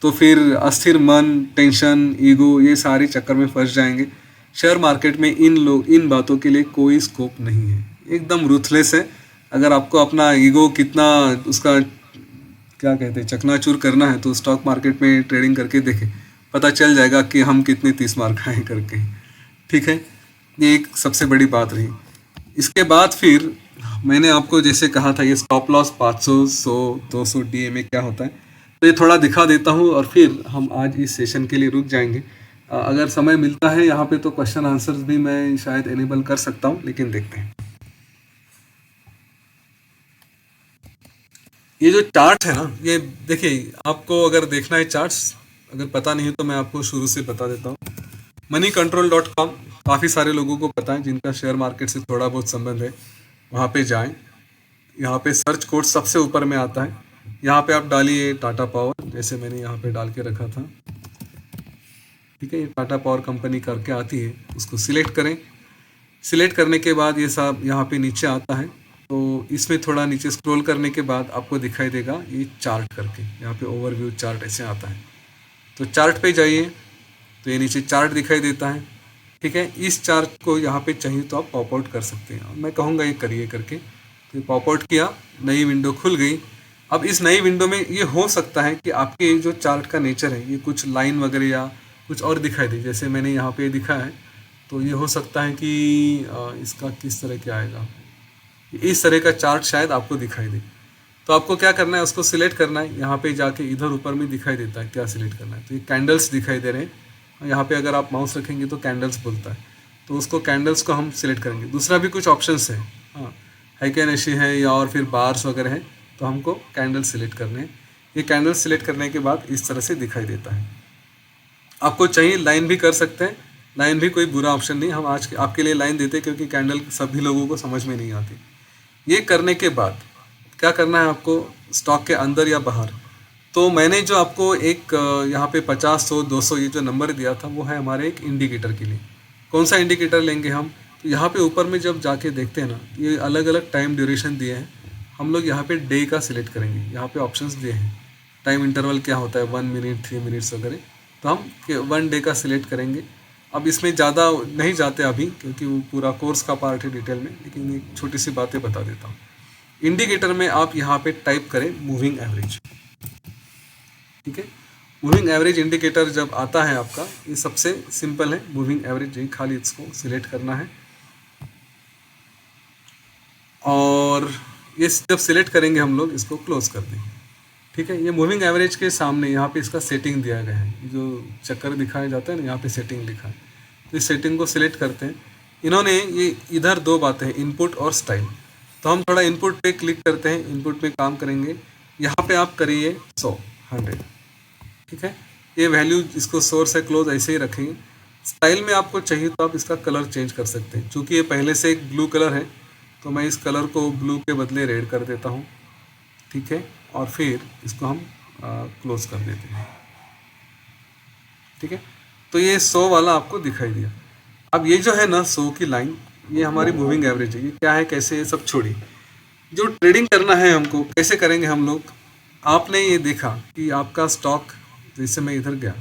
तो फिर अस्थिर मन, टेंशन, ईगो, ये सारे चक्कर में फंस जाएंगे। शेयर मार्केट में इन बातों के लिए कोई स्कोप नहीं है, एकदम रूथलेस है। अगर आपको अपना ईगो कितना उसका क्या कहते हैं चकनाचूर करना है, तो स्टॉक मार्केट में ट्रेडिंग करके देखें, पता चल जाएगा कि हम कितने 30 मार खाए करके, ठीक है। ये एक सबसे बड़ी बात रही। इसके बाद फिर मैंने आपको जैसे कहा था ये स्टॉप लॉस 500, 100, 200 डीए में क्या होता है, तो ये थोड़ा दिखा देता हूँ और फिर हम आज इस सेशन के लिए रुक जाएंगे। अगर समय मिलता है यहाँ पे तो क्वेश्चन आंसर्स भी मैं शायद एनेबल कर सकता हूँ, लेकिन देखते हैं। ये जो चार्ट है ना, ये देखिए, आपको अगर देखना है चार्ट्स, अगर पता नहीं है तो मैं आपको शुरू से बता देता हूँ। moneycontrol.com काफ़ी सारे लोगों को पता है जिनका शेयर मार्केट से थोड़ा बहुत संबंध है, वहाँ पे जाएं। यहाँ पे सर्च कोड सबसे ऊपर में आता है, यहाँ पे आप डालिए टाटा पावर, जैसे मैंने यहाँ पे डाल के रखा था, ठीक है। ये टाटा पावर कंपनी करके आती है, उसको सिलेक्ट करें। सिलेक्ट करने के बाद ये सब यहाँ पे नीचे आता है, तो इसमें थोड़ा नीचे स्क्रॉल करने के बाद आपको दिखाई देगा ये चार्ट करके, यहाँ पे ओवरव्यू चार्ट ऐसे आता है। तो चार्ट पे जाइए तो ये नीचे चार्ट दिखाई देता है, ठीक है। इस चार्ट को यहाँ पे चाहिए तो आप पॉप आउट कर सकते हैं, मैं कहूँगा ये करिए करके। तो पॉप आउट किया, नई विंडो खुल गई। अब इस नई विंडो में ये हो सकता है कि आपके जो चार्ट का नेचर है, ये कुछ लाइन वगैरह या कुछ और दिखाई दे, जैसे मैंने यहाँ पे दिखा है। तो ये हो सकता है कि इसका किस तरह क्या आएगा, इस तरह का चार्ट शायद आपको दिखाई दे। तो आपको क्या करना है, उसको सिलेक्ट करना है। यहाँ पे जाके इधर ऊपर में दिखाई देता है क्या सिलेक्ट करना है, तो ये कैंडल्स दिखाई दे रहे हैं। यहाँ पे अगर आप माउस रखेंगे तो कैंडल्स बोलता है, तो उसको कैंडल्स को हम सिलेक्ट करेंगे। दूसरा भी कुछ ऑप्शंस है, हाँ, हाइकेनेशी है या और फिर बार्स वगैरह है, तो हमको कैंडल सिलेक्ट करने हैं। ये कैंडल सिलेक्ट करने के बाद इस तरह से दिखाई देता है। आपको चाहिए लाइन भी कर सकते हैं, लाइन भी कोई बुरा ऑप्शन नहीं, हम आज आपके लिए लाइन देते हैं क्योंकि कैंडल सभी लोगों को समझ में नहीं आती। ये करने के बाद क्या करना है आपको, स्टॉक के अंदर या बाहर, तो मैंने जो आपको एक यहाँ पे 50, 100, 200 ये जो नंबर दिया था वो है हमारे एक इंडिकेटर के लिए। कौन सा इंडिकेटर लेंगे हम? तो यहाँ पे ऊपर में जब जाके देखते हैं ना, ये अलग अलग टाइम ड्यूरेशन दिए हैं। हम लोग यहाँ पे डे का सिलेक्ट करेंगे। यहाँ पे ऑप्शंस दिए हैं, टाइम इंटरवल क्या होता है, 1 मिनट, 3 मिनट्स वगैरह। तो हम 1 डे का सिलेक्ट करेंगे। अब इसमें ज़्यादा नहीं जाते अभी, क्योंकि वो पूरा कोर्स का पार्ट है डिटेल में, लेकिन एक छोटी सी बातें बता देता हूँ। इंडिकेटर में आप यहाँ पे टाइप करें मूविंग एवरेज। ठीक है, मूविंग एवरेज इंडिकेटर जब आता है आपका, ये सबसे सिंपल है। मूविंग एवरेज ही खाली इसको सिलेक्ट करना है, और ये जब सिलेक्ट करेंगे हम लोग इसको क्लोज कर देंगे। ठीक है, ये मूविंग एवरेज के सामने यहाँ पे इसका सेटिंग दिया गया है, जो चक्कर दिखाया जाता है ना, यहाँ पे सेटिंग लिखा है। तो इस सेटिंग को सिलेक्ट करते हैं। इन्होंने ये इधर 2 बातें हैं, इनपुट और स्टाइल। तो हम थोड़ा इनपुट पे क्लिक करते हैं, इनपुट में काम करेंगे। यहाँ पे आप करिए 100। ठीक है, ये वैल्यू, इसको सोर्स है क्लोज ऐसे ही रखेंगे। स्टाइल में आपको चाहिए तो आप इसका कलर चेंज कर सकते हैं। चूँकि ये पहले से एक ब्लू कलर है, तो मैं इस कलर को ब्लू के बदले रेड कर देता हूँ। ठीक है, और फिर इसको हम क्लोज कर देते हैं। ठीक है, तो ये 100 वाला आपको दिखाई दिया। अब ये जो है ना 100 की लाइन, ये हमारी मूविंग एवरेज है। ये क्या है, कैसे, ये सब छोड़िए। जो ट्रेडिंग करना है हमको, कैसे करेंगे हम लोग? आपने ये देखा कि आपका स्टॉक, जैसे मैं इधर गया,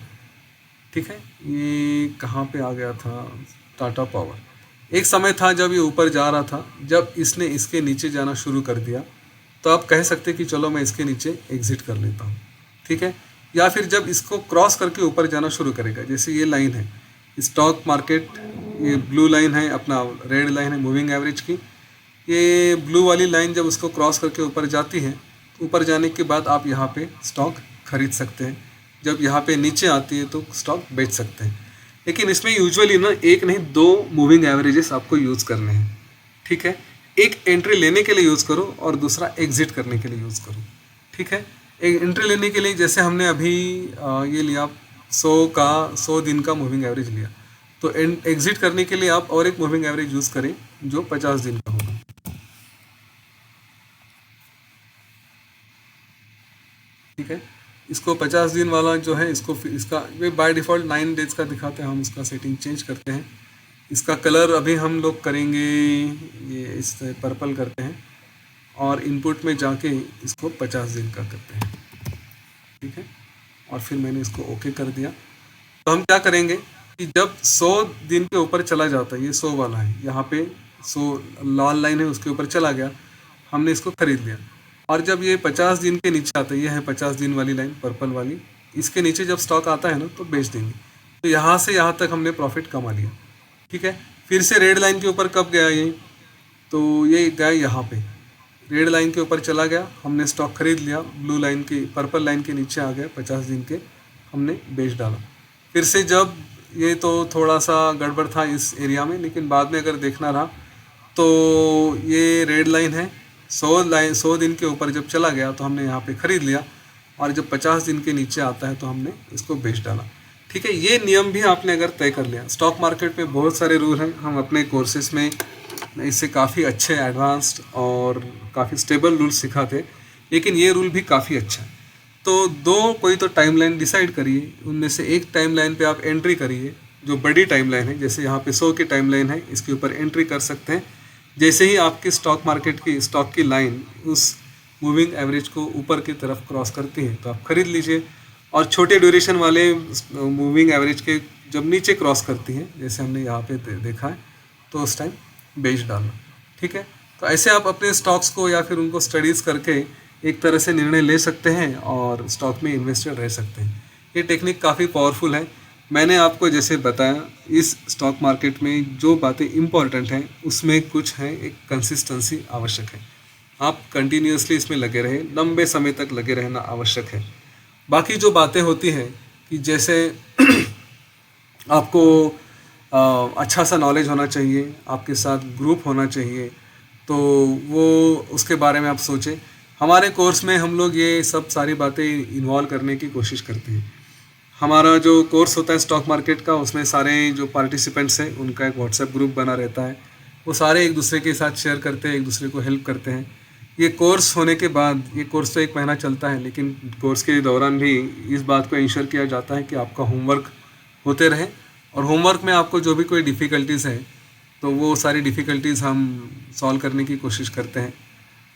ठीक है, ये कहाँ पे आ गया था, टाटा पावर। एक समय था जब ये ऊपर जा रहा था, जब इसने इसके नीचे जाना शुरू कर दिया, तो आप कह सकते कि चलो मैं इसके नीचे एग्जिट कर लेता हूँ। ठीक है, या फिर जब इसको क्रॉस करके ऊपर जाना शुरू करेगा, जैसे ये लाइन है स्टॉक मार्केट, ये ब्लू लाइन है, अपना रेड लाइन है मूविंग एवरेज की। ये ब्लू वाली लाइन जब उसको क्रॉस करके ऊपर जाती है, ऊपर जाने के बाद आप यहाँ पे स्टॉक खरीद सकते हैं। जब यहाँ पे नीचे आती है तो स्टॉक बेच सकते हैं। लेकिन इसमें यूजुअली ना 1 नहीं 2 मूविंग एवरेजेस आपको यूज़ करने हैं। ठीक है, एक एंट्री लेने के लिए यूज़ करो और दूसरा एग्जिट करने के लिए यूज़ करो। ठीक है, एक एंट्री लेने के लिए जैसे हमने अभी ये लिया 100 दिन का मूविंग एवरेज लिया, तो एग्जिट करने के लिए आप और एक मूविंग एवरेज यूज़ करें जो 50 दिन का होगा। ठीक है, इसको 50 दिन वाला जो है, इसको इसका वे बाय डिफ़ॉल्ट 9 डेज का दिखाते हैं, हम उसका सेटिंग चेंज करते हैं। इसका कलर अभी हम लोग करेंगे, ये इस पर्पल करते हैं, और इनपुट में जाके इसको 50 दिन का करते हैं। ठीक है, और फिर मैंने इसको ओके कर दिया। तो हम क्या करेंगे कि जब 100 दिन के ऊपर चला जाता है, ये 100 वाला है, यहाँ पे 100 लाल लाइन है, उसके ऊपर चला गया, हमने इसको खरीद लिया। और जब ये 50 दिन के नीचे आता है, ये है 50 दिन वाली लाइन पर्पल वाली, इसके नीचे जब स्टॉक आता है ना, तो बेच देंगे। तो यहाँ से यहाँ तक हमने प्रॉफिट कमा लिया। ठीक है, फिर से रेड लाइन के ऊपर कब गया ये, तो ये गया यहाँ पे, रेड लाइन के ऊपर चला गया, हमने स्टॉक खरीद लिया, ब्लू लाइन के, पर्पल लाइन के नीचे आ गया, 50 दिन के हमने बेच डाला। फिर से जब ये, तो थोड़ा सा गड़बड़ था इस एरिया में, लेकिन बाद में अगर देखना रहा तो ये रेड लाइन है, 100 दिन के ऊपर जब चला गया तो हमने यहाँ पे ख़रीद लिया, और जब 50 दिन के नीचे आता है तो हमने इसको बेच डाला। ठीक है, ये नियम भी आपने अगर तय कर लिया। स्टॉक मार्केट में बहुत सारे रूल हैं, हम अपने कोर्सेज में इससे काफ़ी अच्छे एडवांस्ड और काफ़ी स्टेबल रूल सिखाते, लेकिन ये रूल भी काफ़ी अच्छा है। तो कोई तो टाइमलाइन डिसाइड करिए, उनमें से एक टाइमलाइन पे आप एंट्री करिए, जो बड़ी टाइमलाइन है, जैसे यहाँ पे 100 की टाइमलाइन है, इसके ऊपर एंट्री कर सकते हैं। जैसे ही आपकी स्टॉक मार्केट की स्टॉक की लाइन उस मूविंग एवरेज को ऊपर की तरफ क्रॉस करती है तो आप खरीद लीजिए, और छोटे ड्यूरेशन वाले मूविंग एवरेज के जब नीचे क्रॉस करती हैं, जैसे हमने यहाँ पे देखा है, तो उस टाइम बेच डालना। ठीक है, तो ऐसे आप अपने स्टॉक्स को या फिर उनको स्टडीज़ करके एक तरह से निर्णय ले सकते हैं और स्टॉक में इन्वेस्टेड रह सकते हैं। ये टेक्निक काफ़ी पावरफुल है। मैंने आपको जैसे बताया, इस स्टॉक मार्केट में जो बातें इम्पॉर्टेंट हैं उसमें कुछ है, एक कंसिस्टेंसी आवश्यक है। आप कंटिन्यूसली इसमें लगे रहें, लंबे समय तक लगे रहना आवश्यक है। बाकी जो बातें होती हैं कि जैसे आपको अच्छा सा नॉलेज होना चाहिए, आपके साथ ग्रुप होना चाहिए, तो वो उसके बारे में आप सोचें। हमारे कोर्स में हम लोग ये सब सारी बातें इन्वॉल्व करने की कोशिश करते हैं। हमारा जो कोर्स होता है स्टॉक मार्केट का, उसमें सारे जो पार्टिसिपेंट्स हैं उनका एक व्हाट्सएप ग्रुप बना रहता है। वो सारे एक दूसरे के साथ शेयर करते हैं, एक दूसरे को हेल्प करते हैं। ये कोर्स होने के बाद, ये कोर्स तो 1 महीना चलता है, लेकिन कोर्स के दौरान भी इस बात को इंश्योर किया जाता है कि आपका होमवर्क होते रहे, और होमवर्क में आपको जो भी कोई डिफ़िकल्टीज़ है तो वो सारी डिफ़िकल्टीज़ हम सॉल्व करने की कोशिश करते हैं,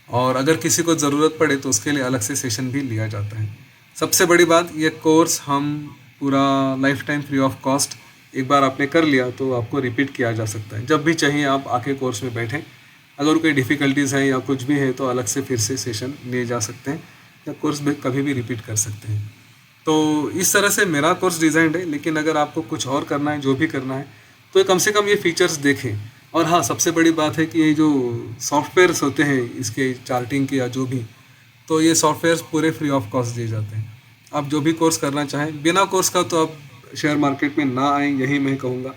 और अगर किसी को ज़रूरत पड़े तो उसके लिए अलग से सेशन भी लिया जाता है। सबसे बड़ी बात, ये कोर्स हम पूरा life time free of cost, एक बार आपने कर लिया तो आपको रिपीट किया जा सकता है। जब भी चाहिए आप आके कोर्स में बैठें, अगर कोई डिफ़िकल्टीज़ है या कुछ भी है तो अलग से फिर से सेशन लिए जा सकते हैं, या कोर्स भी कभी भी रिपीट कर सकते हैं। तो इस तरह से मेरा कोर्स डिज़ाइंड है, लेकिन अगर आपको कुछ और करना है, जो भी करना है, तो कम से कम ये फीचर्स देखें। और हाँ, सबसे बड़ी बात है कि ये जो सॉफ्टवेयर्स होते हैं इसके चार्टिंग के या जो भी, तो ये सॉफ्टवेयर्स पूरे फ्री ऑफ कॉस्ट दिए जाते हैं। आप जो भी कोर्स करना चाहें, बिना कोर्स का तो आप शेयर मार्केट में ना आएँ, यही मैं कहूँगा।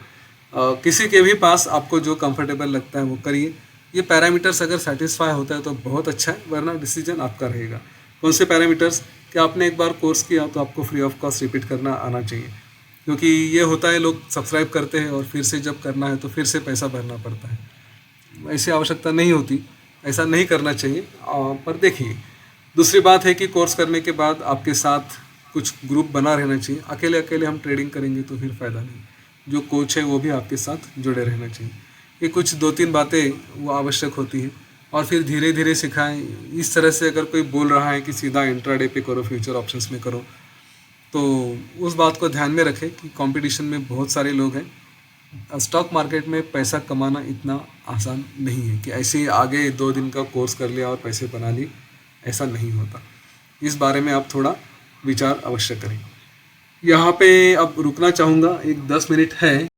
किसी के भी पास आपको जो कंफर्टेबल लगता है वो करिए। ये पैरामीटर्स अगर सेटिस्फाई होता है तो बहुत अच्छा है, वरना डिसीजन आपका रहेगा। कौन से पैरामीटर्स? कि आपने एक बार कोर्स किया तो आपको फ्री ऑफ कॉस्ट रिपीट करना आना चाहिए, क्योंकि ये होता है लोग सब्सक्राइब करते हैं और फिर से जब करना है तो फिर से पैसा भरना पड़ता है। ऐसी आवश्यकता नहीं होती, ऐसा नहीं करना चाहिए। पर देखिए, दूसरी बात है कि कोर्स करने के बाद आपके साथ कुछ ग्रुप बना रहना चाहिए। अकेले अकेले हम ट्रेडिंग करेंगे तो फिर फ़ायदा नहीं। जो कोच है वो भी आपके साथ जुड़े रहना चाहिए। ये कुछ 2-3 बातें वो आवश्यक होती हैं, और फिर धीरे धीरे सिखाएं। इस तरह से अगर कोई बोल रहा है कि सीधा इंट्राडे पे करो, फ्यूचर ऑप्शंस में करो, तो उस बात को ध्यान में रखें कि कंपटीशन में बहुत सारे लोग हैं। स्टॉक मार्केट में पैसा कमाना इतना आसान नहीं है कि ऐसे आगे 2 दिन का कोर्स कर लिया और पैसे बना लिए, ऐसा नहीं होता। इस बारे में आप थोड़ा विचार अवश्य करें। यहाँ पे अब रुकना चाहूँगा, एक 10 मिनट है।